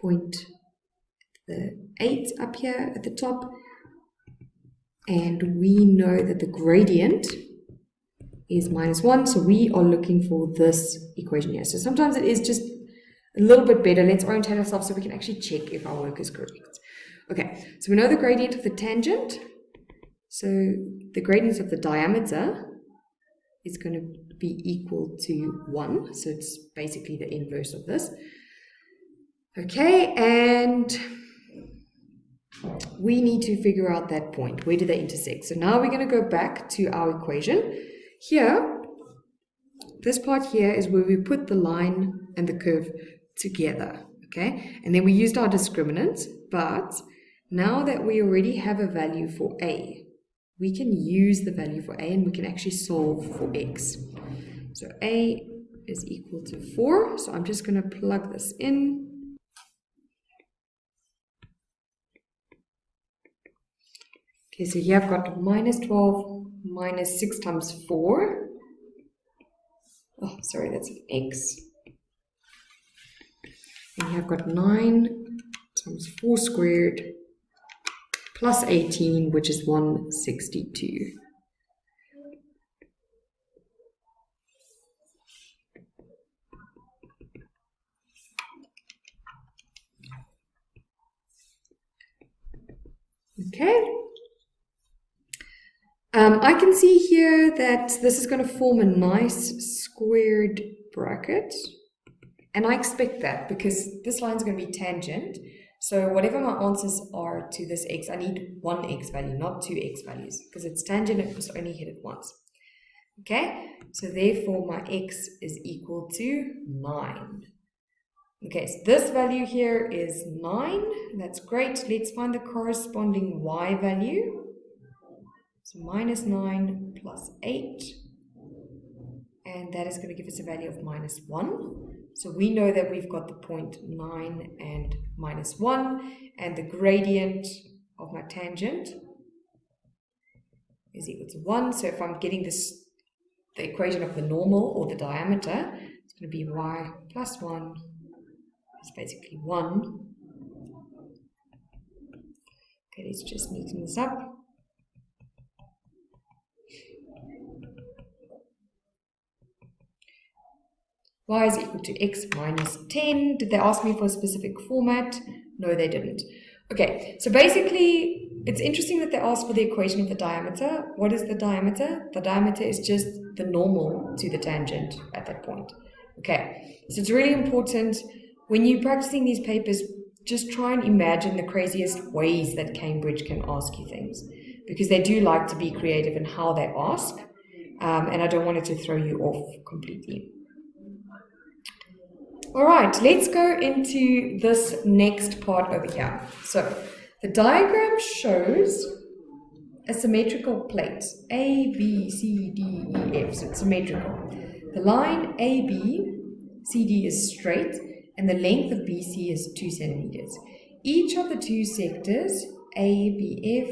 point the 8 up here at the top. And we know that the gradient is -1. So we are looking for this equation here. So sometimes it is just a little bit better. Let's orientate ourselves so we can actually check if our work is correct. Okay, so we know the gradient of the tangent. So the gradient of the diameter is going to be equal to 1. So it's basically the inverse of this. Okay, and we need to figure out that point. Where do they intersect? So now we're going to go back to our equation. Here, this part here is where we put the line and the curve together. Okay, and then we used our discriminant, but now that we already have a value for A, we can use the value for A and we can actually solve for X. So A is equal to 4. So I'm just going to plug this in. Okay, so here I've got -12 minus 6 times 4. Oh, sorry, that's an X. And here I've got 9 times 4 squared plus 18, which is 162. okay? I can see here that this is going to form a nice squared bracket. And I expect that because this line is going to be tangent. So whatever my answers are to this x, I need one x value, not two x values. Because it's tangent, it must only hit it once. Okay, so therefore my x is equal to 9. Okay, so this value here is 9. That's great. Let's find the corresponding y value. So minus 9 plus 8. And that is going to give us a value of minus 1. So we know that we've got the point 9 and minus 1. And the gradient of my tangent is equal to 1. So if I'm getting this, the equation of the normal or the diameter, it's going to be y plus 1 is basically 1. Okay, let's just neaten this up. Y is equal to x minus 10. Did they ask me for a specific format? No, they didn't. Okay, so basically, it's interesting that they asked for the equation of the diameter. What is the diameter? The diameter is just the normal to the tangent at that point. Okay, so it's really important when you're practicing these papers, just try and imagine the craziest ways that Cambridge can ask you things, because they do like to be creative in how they ask, and I don't want it to throw you off completely. All right, let's go into this next part over here. So the diagram shows a symmetrical plate, A, B, C, D, E, F, so it's symmetrical. The line AB, CD is straight, and the length of BC is 2 centimeters. Each of the two sectors, A, B,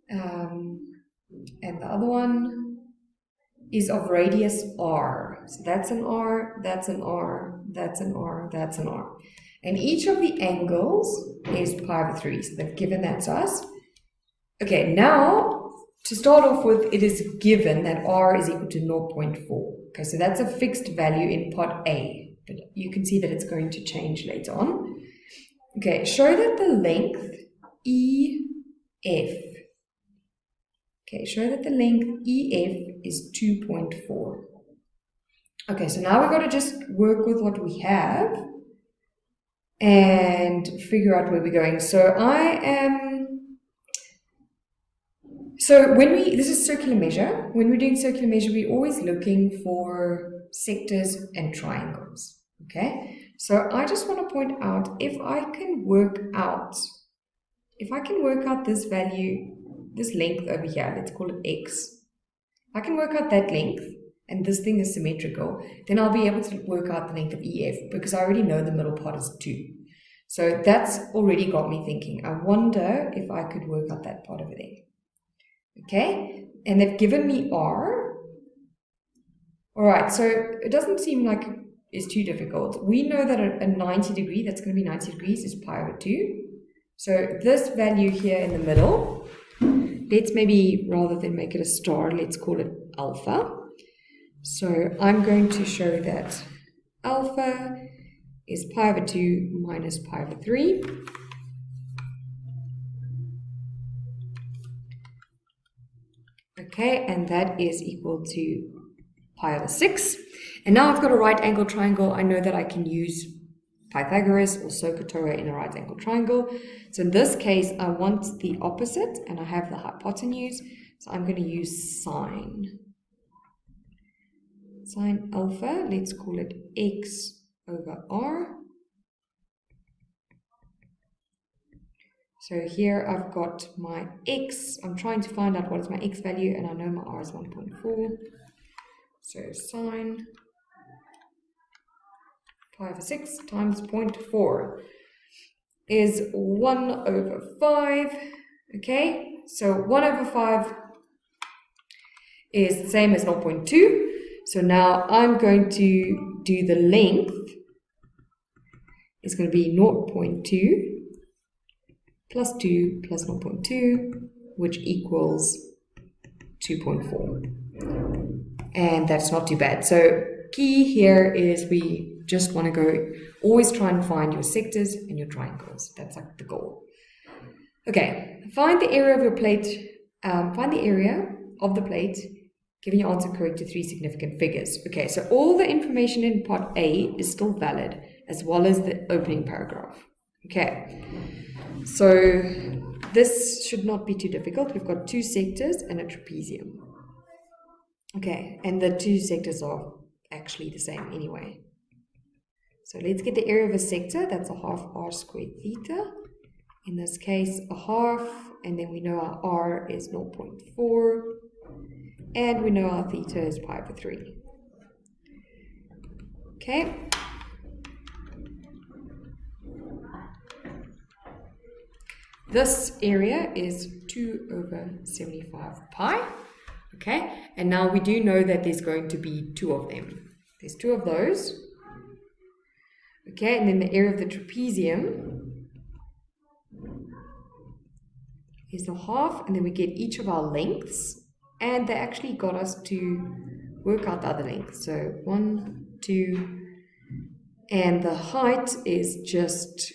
F, and the other one is of radius R. So that's an R, that's an R, that's an R, that's an R. And each of the angles is pi over 3. So they've given that to us. Okay, now to start off with, it is given that R is equal to 0.4. Okay, so that's a fixed value in part A. But you can see that it's going to change later on. Okay, show that the length EF. Okay, show that the length EF is 2.4. Okay, so now we've got to just work with what we have and figure out where we're going. So this is circular measure. When we're doing circular measure, we're always looking for sectors and triangles. Okay, so I just want to point out, if I can work out this value, this length over here, let's call it x. If I can work out that length, and this thing is symmetrical, then I'll be able to work out the length of EF, because I already know the middle part is 2. So that's already got me thinking, I wonder if I could work out that part over there. Okay, and they've given me R. Alright, so it doesn't seem like it's too difficult. We know that a 90 degree, that's going to be 90 degrees, is pi over 2. So this value here in the middle, let's maybe, rather than make it a star, let's call it alpha. So I'm going to show that alpha is pi over 2 minus pi over 3. Okay, and that is equal to pi over 6. And now I've got a right angle triangle. I know that I can use Pythagoras or SOHCAHTOA in a right angle triangle. So in this case, I want the opposite, and I have the hypotenuse. So I'm going to use sine. Sine alpha, let's call it x over r. So here I've got my x. I'm trying to find out what is my x value, and I know my r is 1.4. So sine pi over 6 times 0.4 is 1 over 5. Okay, so 1 over 5 is the same as 0.2. So now I'm going to do the length. It's going to be 0.2 plus 2 plus 0.2, which equals 2.4. And that's not too bad. So key here is we just want to always try and find your sectors and your triangles. That's like the goal. Okay, find the area of your plate, find the area of the plate, giving your answer correct to 3 significant figures. Okay, so all the information in part A is still valid, as well as the opening paragraph. Okay, so this should not be too difficult. We've got 2 sectors and a trapezium. Okay, and the 2 sectors are actually the same anyway. So let's get the area of a sector. That's a half r squared theta. In this case, a half, and then we know our r is 0.4, and we know our theta is pi over 3. Okay. This area is 2/75 pi. Okay, and now we do know that there's going to be 2 of them. There's 2 of those. Okay, and then the area of the trapezium is a half, and then we get each of our lengths, and they actually got us to work out the other length. So 1, 2, and the height is just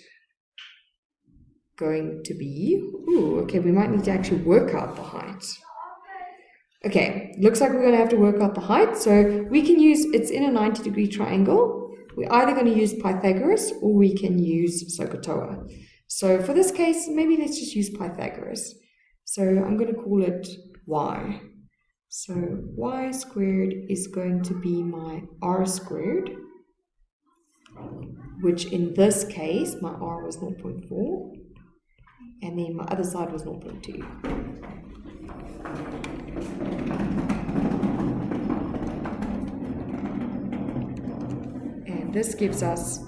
going to be, okay, we might need to actually work out the height. Okay, looks like we're going to have to work out the height. So we can use, it's in a 90-degree triangle. We're either going to use Pythagoras or we can use SOHCAHTOA. So for this case, maybe let's just use Pythagoras. So I'm going to call it y. So y squared is going to be my r squared, which in this case, my r was 0.4, and then my other side was 0.2. And this gives us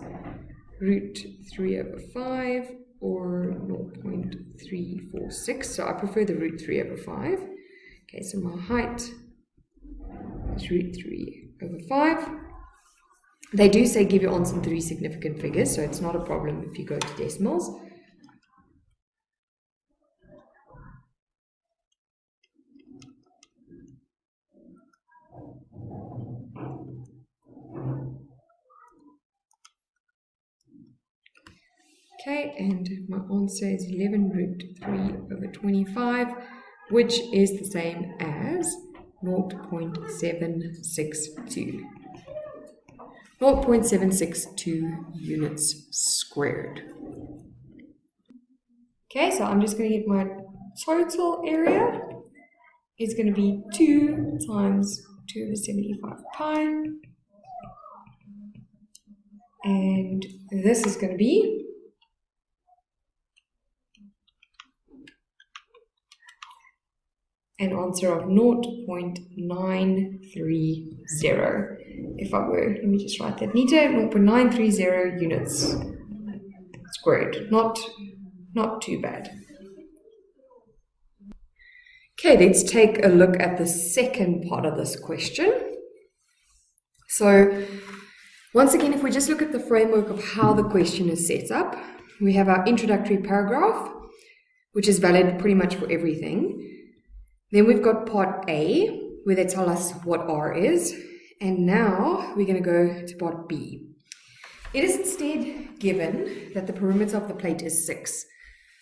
root 3/5 or 0.346. So I prefer the root 3/5. Okay, so my height is root 3/5. They do say give your answer in 3 significant figures, so it's not a problem if you go to decimals. Okay, and my answer is 11 root 3/25, which is the same as 0.762. 0.762 units squared. Okay, so I'm just going to get my total area. It's going to be 2 times 2/75 pi. And this is going to be an answer of 0.930. If I were, let me just write that neater, 0.930 units squared. Not too bad. Okay, let's take a look at the second part of this question. So, once again, if we just look at the framework of how the question is set up, we have our introductory paragraph, which is valid pretty much for everything. Then we've got part A, where they tell us what R is. And now we're going to go to part B. It is instead given that the perimeter of the plate is 6.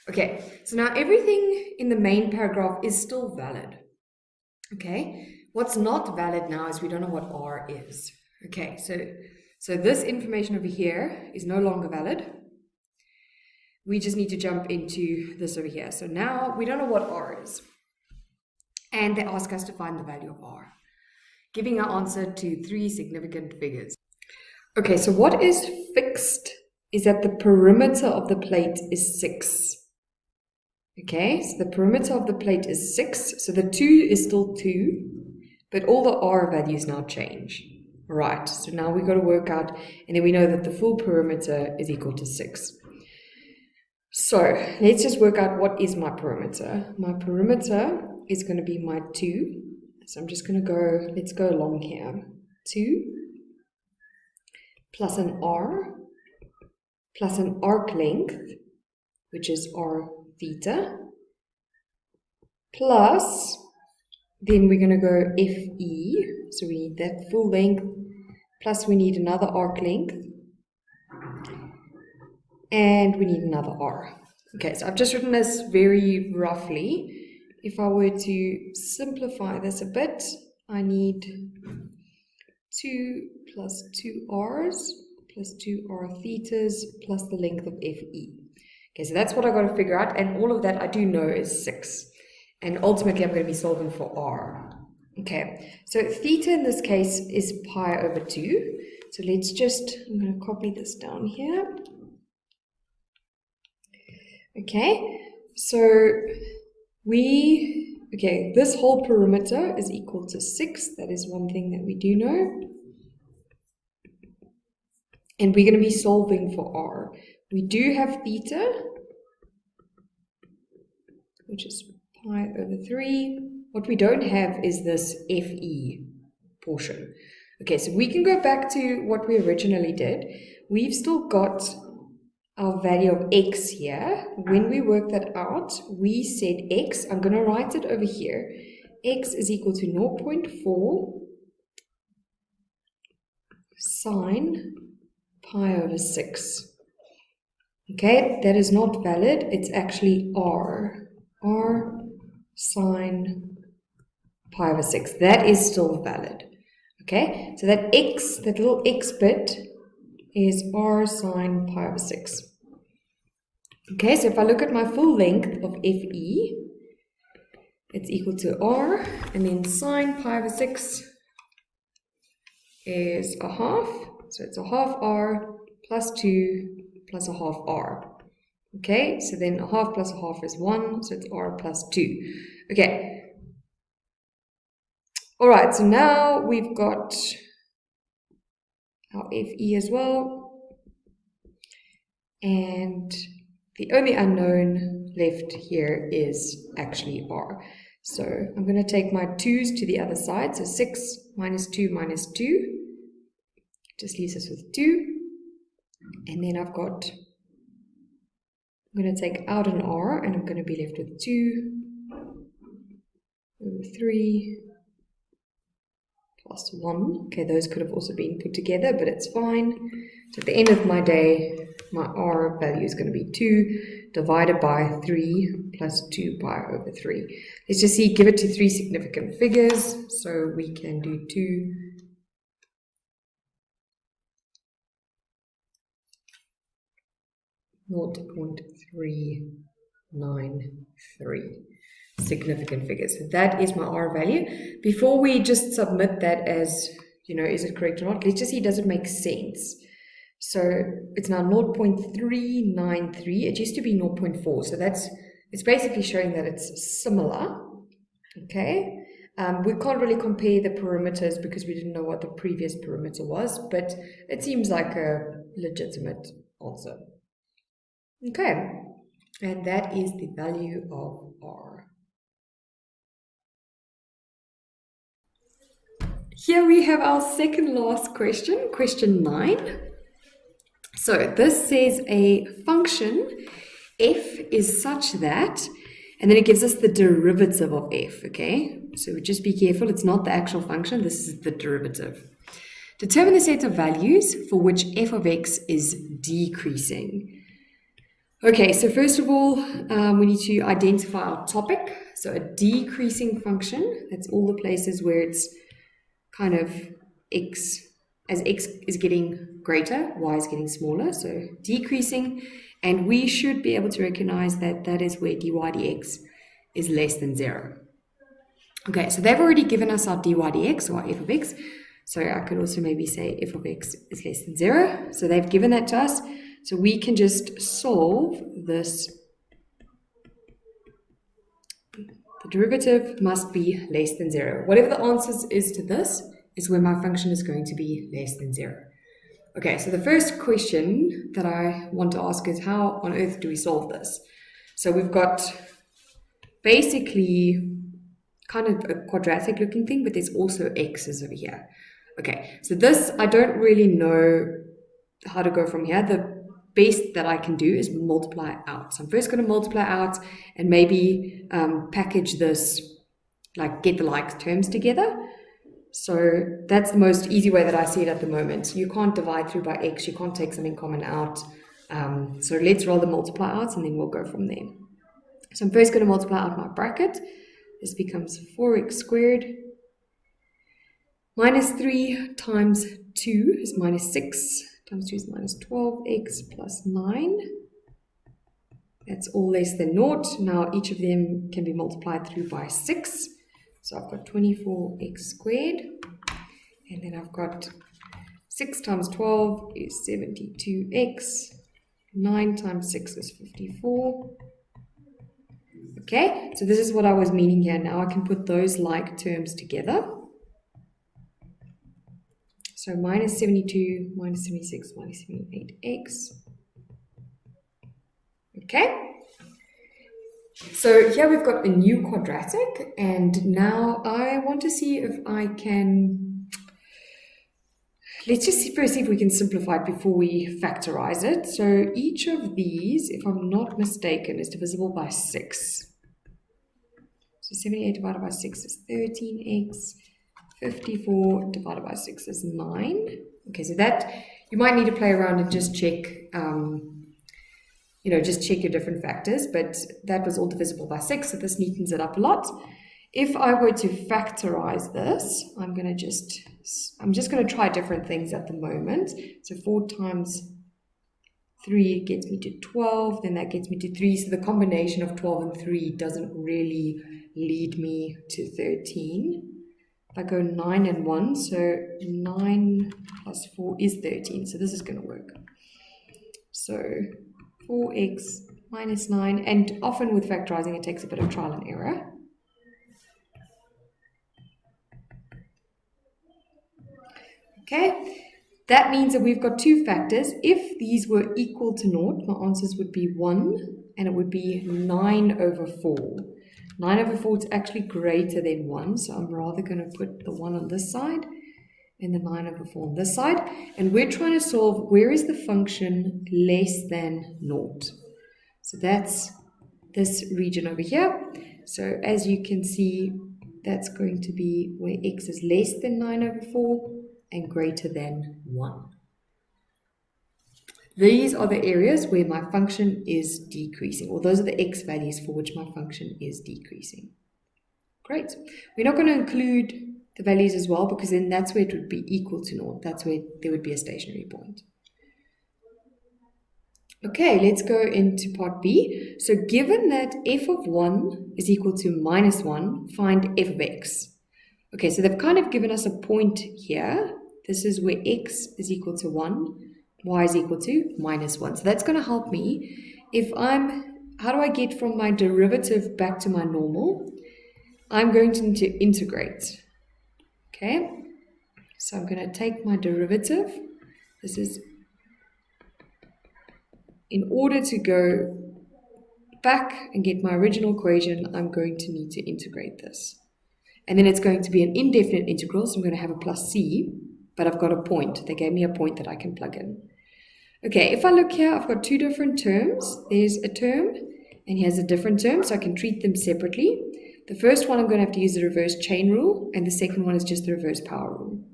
Okay, so now everything in the main paragraph is still valid. Okay, what's not valid now is we don't know what R is. Okay, so this information over here is no longer valid. We just need to jump into this over here. So now we don't know what R is. And they ask us to find the value of R, giving our answer to 3 significant figures. Okay, so what is fixed is that the perimeter of the plate is 6. Okay, so the perimeter of the plate is 6, so the 2 is still 2, but all the R values now change. Right, so now we've got to work out, and then we know that the full perimeter is equal to 6. So let's just work out what is my perimeter. My perimeter is going to be my 2. So I'm just going to go, let's go along here. 2 plus an R plus an arc length, which is R theta, plus, then we're going to go FE, so we need that full length, plus we need another arc length, and we need another R. Okay, so I've just written this very roughly. If I were to simplify this a bit, I need 2 plus 2 r's plus 2 r thetas plus the length of FE. Okay, so that's what I've got to figure out, and all of that I do know is 6. And ultimately I'm going to be solving for r. Okay, so theta in this case is pi over 2. So let's just, I'm going to copy this down here. Okay, so this whole perimeter is equal to 6. That is one thing that we do know. And we're going to be solving for r. We do have theta, which is pi over 3. What we don't have is this FE portion. Okay, so we can go back to what we originally did. We've still got our value of x here. When we work that out, we said x, I'm going to write it over here. X is equal to 0.4 sine pi over 6. Okay, that is not valid. It's actually r. R sine pi over 6. That is still valid. Okay, so that x, that little x bit, is r sine pi over 6. Okay, so if I look at my full length of FE, it's equal to r, and then sine pi over 6 is a half. So it's a half r plus 2 plus a half r. Okay, so then a half plus a half is 1, so it's r plus 2. Okay. Alright, so now we've got our FE as well. And the only unknown left here is actually r. So I'm going to take my 2's to the other side. So 6 minus 2 minus 2 just leaves us with 2. And then I'm going to take out an r, and I'm going to be left with 2 over 3 plus 1. Okay, those could have also been put together, but it's fine. So at the end of my day, my r value is going to be 2 divided by 3 plus 2 pi over 3. Let's just see, give it to 3 significant figures. So we can do 2 0.393 significant figures. So that is my r value. Before we just submit that as, is it correct or not, let's just see, does it make sense? So it's now 0.393. It used to be 0.4. So it's basically showing that it's similar. Okay. We can't really compare the perimeters because we didn't know what the previous perimeter was, but it seems like a legitimate answer. Okay, and that is the value of r. Here we have our second last question, question 9. So this says a function f is such that, and then it gives us the derivative of f, okay? So just be careful, it's not the actual function, this is the derivative. Determine the set of values for which f of x is decreasing. Okay, so first of all, we need to identify our topic. So a decreasing function, that's all the places where it's kind of as x is getting greater, y is getting smaller, so decreasing. And we should be able to recognize that that is where dy dx is less than 0. Okay, so they've already given us our dy dx, or our f of x. So I could also maybe say f of x is less than 0. So they've given that to us. So we can just solve this. The derivative must be less than 0. Whatever the answer is to this is where my function is going to be less than 0. Okay, so the first question that I want to ask is, how on earth do we solve this? So we've got basically kind of a quadratic looking thing, but there's also x's over here. Okay, so this, I don't really know how to go from here. The best that I can do is multiply out. So I'm first going to multiply out and maybe package this, like get the like terms together. So that's the most easy way that I see it at the moment. You can't divide through by x, you can't take something common out. So let's roll the multiply out and then we'll go from there. So I'm first going to multiply out my bracket. This becomes 4x squared minus 3 times 2 is minus 6 times 2 is minus 12x plus 9. That's all less than 0. Now each of them can be multiplied through by 6. So I've got 24x squared. And then I've got 6 times 12 is 72x. 9 times 6 is 54. Okay, so this is what I was meaning here. Now I can put those like terms together. So minus 72, minus 76, minus 78x. Okay. So here we've got a new quadratic, and now I want to see if I can, let's just first see if we can simplify it before we factorize it. So each of these, if I'm not mistaken, is divisible by 6. So 78 divided by 6 is 13x. 54 divided by 6 is 9. Okay, so that, you might need to play around and just check, just check your different factors, but that was all divisible by 6, so this neatens it up a lot. If I were to factorize this, I'm just going to try different things at the moment. So 4 times 3 gets me to 12, then that gets me to 3, so the combination of 12 and 3 doesn't really lead me to 13. If I go 9 and 1, so 9 plus 4 is 13, so this is going to work. So 4x minus 9, and often with factorizing it takes a bit of trial and error. Okay, that means that we've got two factors. If these were equal to 0, my answers would be 1, and it would be 9 over 4. 9 over 4 is actually greater than 1, so I'm rather going to put the 1 on this side and the 9 over 4 on this side. And we're trying to solve where is the function less than 0. So that's this region over here. So as you can see, that's going to be where x is less than 9 over 4 and greater than 1. These are the areas where my function is decreasing, or those are the x values for which my function is decreasing. Great. We're not going to include the values as well, because then that's where it would be equal to 0. That's where there would be a stationary point. Okay, let's go into part B. So given that f of 1 is equal to minus 1, find f of x. Okay, so they've kind of given us a point here. This is where x is equal to 1. Y is equal to minus 1. So that's going to help me if how do I get from my derivative back to my normal? I'm going to need to integrate. Okay, so I'm going to take my derivative. This is, in order to go back and get my original equation, I'm going to need to integrate this. And then it's going to be an indefinite integral, so I'm going to have a plus c, but I've got a point. They gave me a point that I can plug in. Okay, if I look here, I've got two different terms. There's a term, and here's a different term, so I can treat them separately. The first one, I'm going to have to use the reverse chain rule, and the second one is just the reverse power rule.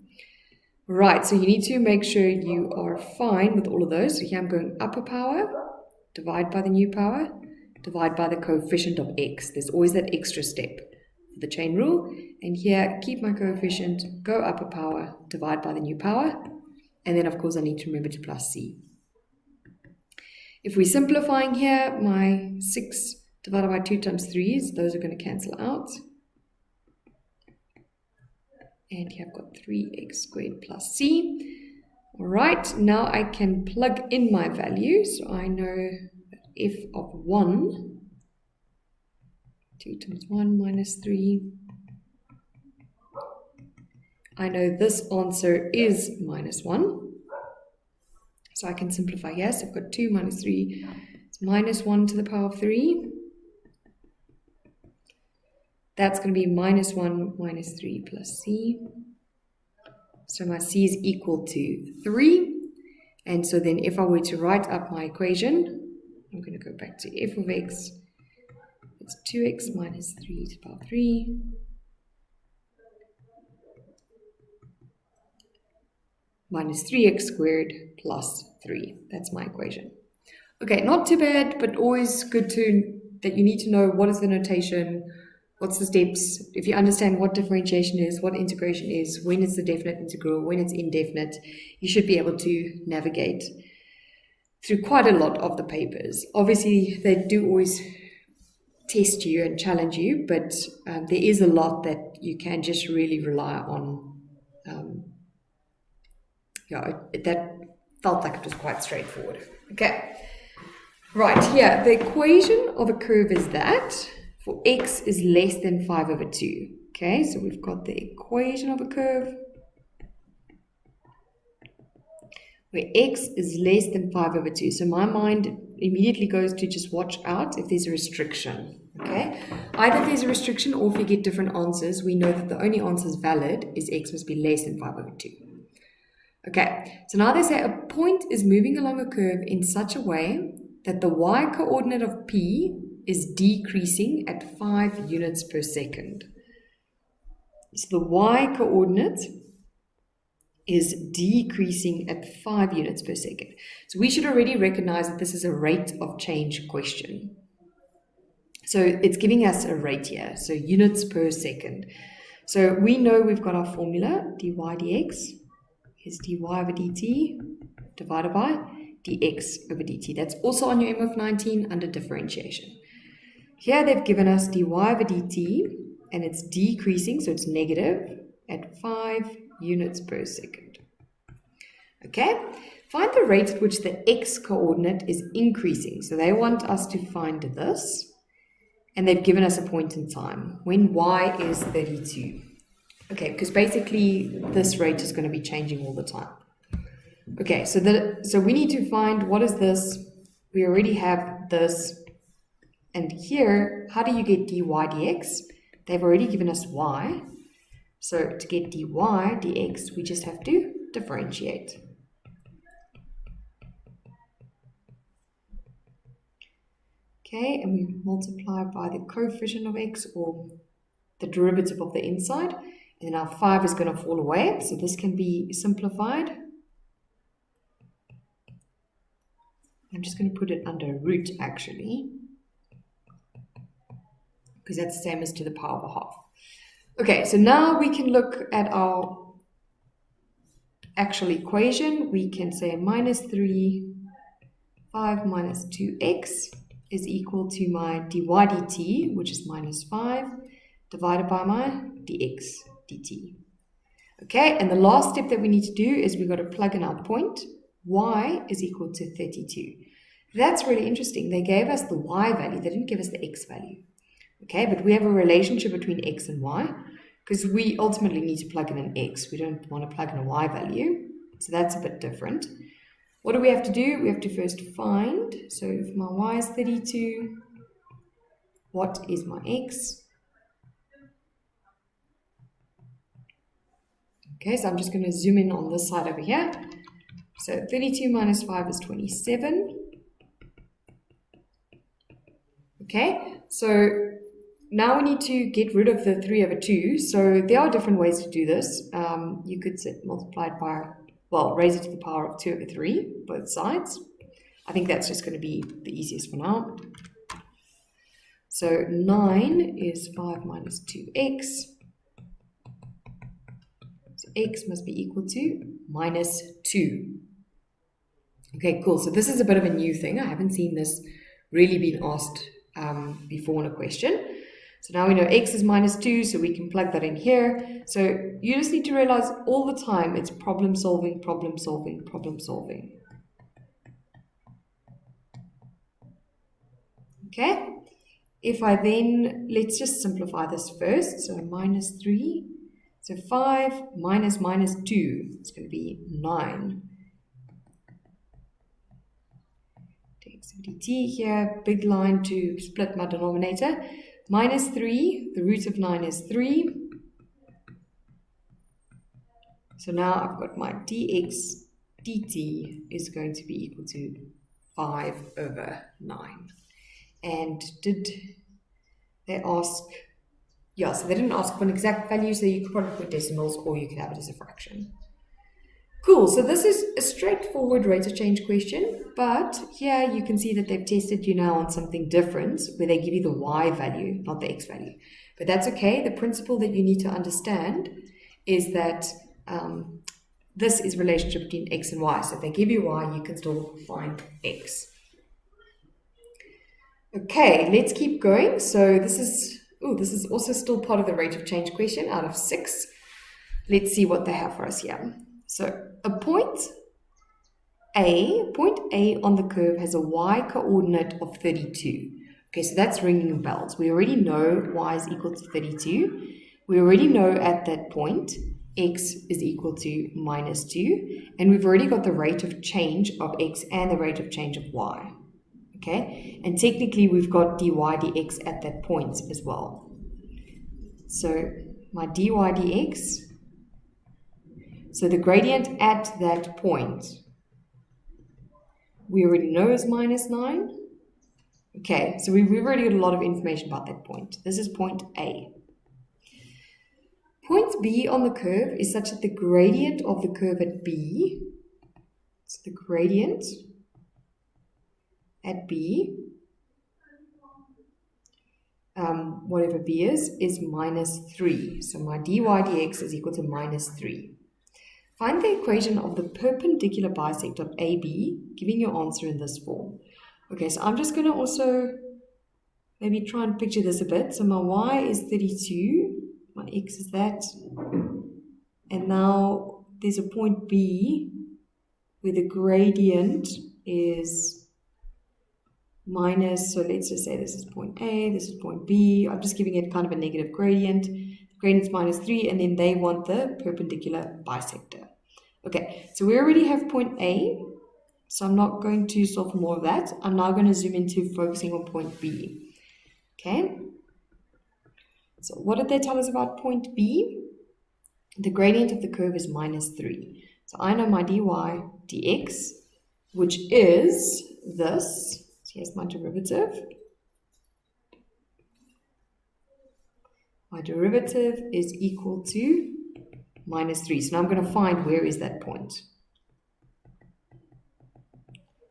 Right, so you need to make sure you are fine with all of those. So here I'm going upper power, divide by the new power, divide by the coefficient of x. There's always that extra step for the chain rule. And here, keep my coefficient, go upper power, divide by the new power. And then, of course, I need to remember to plus c. If we're simplifying here, my 6 divided by 2 times 3 is, those are going to cancel out. And here I've got 3x squared plus c. All right, now I can plug in my value. So I know that f of 1, 2 times 1 minus 3. I know this answer is minus 1. So I can simplify here. So I've got 2 minus 3. It's minus 1 to the power of 3. That's going to be minus 1 minus 3 plus c. So my c is equal to 3. And so then if I were to write up my equation, I'm going to go back to f of x. It's 2x minus 3 to the power of 3. Minus 3x squared plus 3. That's my equation. Okay, not too bad, but always good that you need to know what is the notation, what's the steps. If you understand what differentiation is, what integration is, when it's the definite integral, when it's indefinite, you should be able to navigate through quite a lot of the papers. Obviously, they do always test you and challenge you, but there is a lot that you can just really rely on. That felt like it was quite straightforward. Okay. Right, here, the equation of a curve is that for x is less than 5/2. Okay, so we've got the equation of a curve where x is less than 5/2. So my mind immediately goes to just watch out if there's a restriction. Okay, either if there's a restriction or if you get different answers, we know that the only answer is valid is x must be less than 5/2. Okay, so now they say a point is moving along a curve in such a way that the y-coordinate of P is decreasing at 5 units per second. So the y-coordinate is decreasing at 5 units per second. So we should already recognize that this is a rate of change question. So it's giving us a rate here, so units per second. So we know we've got our formula, dy dx is dy over dt divided by dx over dt. That's also on your M of 19 under differentiation. Here they've given us dy over dt, and it's decreasing, so it's negative, at 5 units per second. Okay, find the rate at which the x-coordinate is increasing. So they want us to find this, and they've given us a point in time, when y is 32. Okay, because basically this rate is going to be changing all the time. Okay, so we need to find what is this. We already have this. And here, how do you get dy dx? They've already given us y. So to get dy dx, we just have to differentiate. Okay, and we multiply by the coefficient of x, or the derivative of the inside. And then our 5 is going to fall away. So this can be simplified. I'm just going to put it under root, actually, because that's the same as to the power of a half. Okay, so now we can look at our actual equation. We can say minus 3, 5 minus 2x is equal to my dy dt, which is minus 5, divided by my dx dt. Okay, and the last step that we need to do is we've got to plug in our point. Y is equal to 32. That's really interesting. They gave us the y value. They didn't give us the x value. Okay, but we have a relationship between x and y because we ultimately need to plug in an x. We don't want to plug in a y value. So that's a bit different. What do we have to do? We have to first find. So if my y is 32, what is my x? Okay, so I'm just going to zoom in on this side over here. So 32 minus 5 is 27. Okay, so now we need to get rid of the 3/2. So there are different ways to do this. You could multiply it by, well, raise it to the power of 2/3, both sides. I think that's just going to be the easiest for now. So 9 is 5 minus 2x. So x must be equal to minus 2. Okay, cool. So this is a bit of a new thing. I haven't seen this really been asked before in a question. So now we know x is minus 2, so we can plug that in here. So you just need to realize all the time it's problem solving, problem solving, problem solving. Okay, if I then, let's just simplify this first. So minus 3. So 5 minus minus 2, it's going to be 9. Dx of dt here, big line to split my denominator. Minus 3, the root of 9 is 3. So now I've got my dx dt is going to be equal to 5/9. And did they ask... Yeah, so they didn't ask for an exact value, so you could probably put decimals or you could have it as a fraction. Cool, so this is a straightforward rate of change question, but here you can see that they've tested you now on something different, where they give you the y value, not the x value. But that's okay. The principle that you need to understand is that this is relationship between x and y. So if they give you y, you can still find x. Okay, let's keep going. So this is also still part of the rate of change question out of 6. Let's see what they have for us here. So a point A on the curve has a y coordinate of 32. Okay, so that's ringing bells. We already know y is equal to 32. We already know at that point x is equal to minus 2. And we've already got the rate of change of x and the rate of change of y. Okay, and technically we've got dy dx at that point as well. So my dy dx, so the gradient at that point, we already know is minus 9. Okay, so we've already got a lot of information about that point. This is point A. Point B on the curve is such that the gradient of the curve at B, so the gradient at B, whatever B is minus 3. So my dy dx is equal to minus 3. Find the equation of the perpendicular bisector of AB, giving your answer in this form. Okay, so I'm just going to also maybe try and picture this a bit. So my y is 32, my x is that, and now there's a point B where the gradient is minus, so let's just say this is point A, this is point B. I'm just giving it kind of a negative gradient. The gradient is minus 3, and then they want the perpendicular bisector. Okay, so we already have point A, so I'm not going to solve for more of that. I'm now going to zoom into focusing on point B. Okay, so what did they tell us about point B? The gradient of the curve is minus 3. So I know my dy dx, which is this. So here's my derivative. My derivative is equal to minus 3. So now I'm going to find where is that point.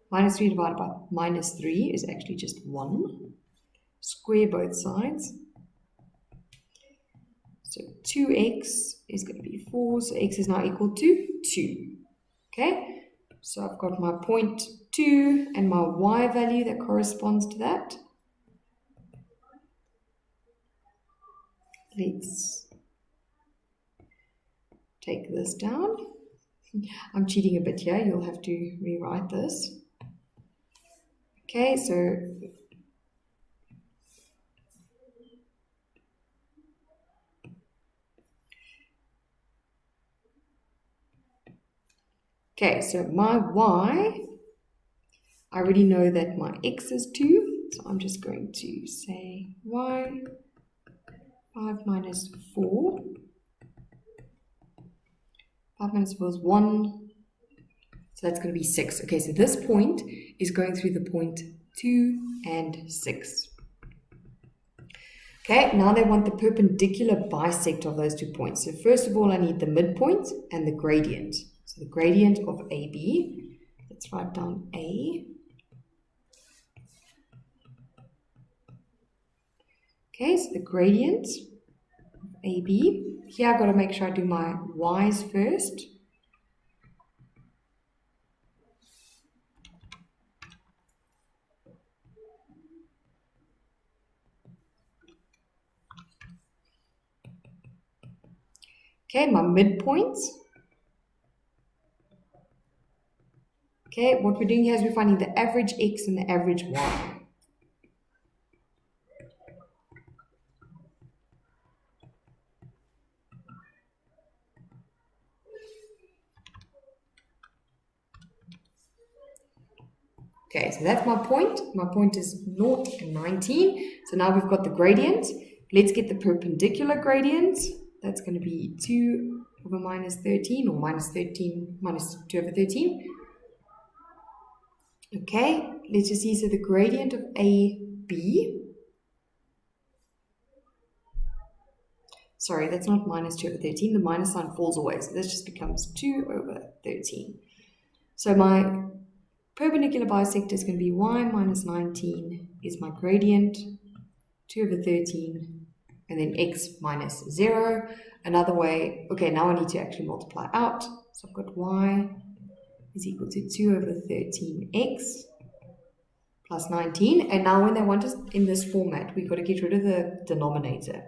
Minus 3 divided by minus 3 is actually just 1. Square both sides. So 2x is going to be 4. So x is now equal to 2. Okay, so I've got my point 2 and my y value that corresponds to that. Let's take this down. I'm cheating a bit here. You'll have to rewrite this. Okay, so my y, I already know that my x is 2, so I'm just going to say y, 5 minus 4. 5 minus 4 is 1, so that's going to be 6. Okay, so this point is going through the point 2 and 6. Okay, now they want the perpendicular bisector of those 2 points. So first of all, I need the midpoint and the gradient. So the gradient of AB, let's write down A. Okay, so the gradient of AB. Here I've got to make sure I do my y's first. Okay, my midpoints. Okay, what we're doing here is we're finding the average x and the average y. Okay, so that's my point. My point is 0 and 19. So now we've got the gradient. Let's get the perpendicular gradient. That's going to be 2 over minus 13, or minus 13 minus 2 over 13. Okay, let's just see. So the gradient of AB sorry, that's not minus 2 over 13. The minus sign falls away, so this just becomes 2 over 13. So my perpendicular bisector is going to be y minus 19 is my gradient, 2 over 13, and then x minus 0. Another way, okay, now I need to actually multiply out. So I've got y is equal to 2 over 13x plus 19. And now when they want us in this format, we've got to get rid of the denominator.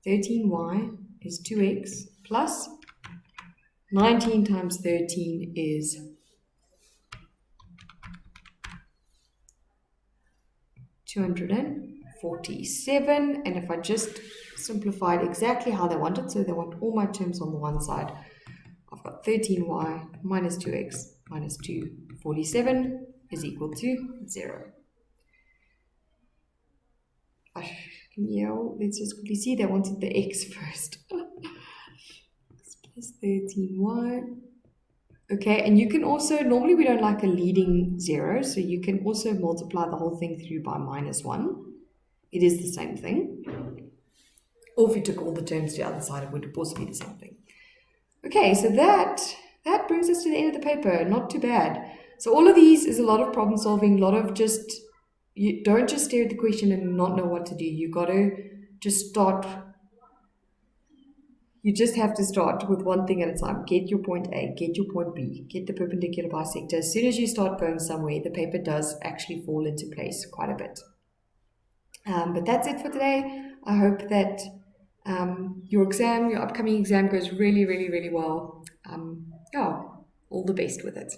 13y is 2x plus 19 times 13 is 247. And if I just simplify it exactly how they want it, so they want all my terms on the one side, I've got 13y minus 2x minus 247 is equal to 0. Yeah, let's just quickly see. They wanted the x first. X plus 13y. Okay, and you can also, normally we don't like a leading 0, so you can also multiply the whole thing through by minus 1. It is the same thing. Or if you took all the terms to the other side, it would also be the same thing. Okay, so that brings us to the end of the paper. Not too bad. So all of these is a lot of problem solving, a lot of just, you don't just stare at the question and not know what to do. You got to just start. You just have to start with one thing at a time. Get your point A, get your point B, get the perpendicular bisector. As soon as you start going somewhere, the paper does actually fall into place quite a bit. But that's it for today. I hope that your upcoming exam goes really, really, really well. Yeah, all the best with it.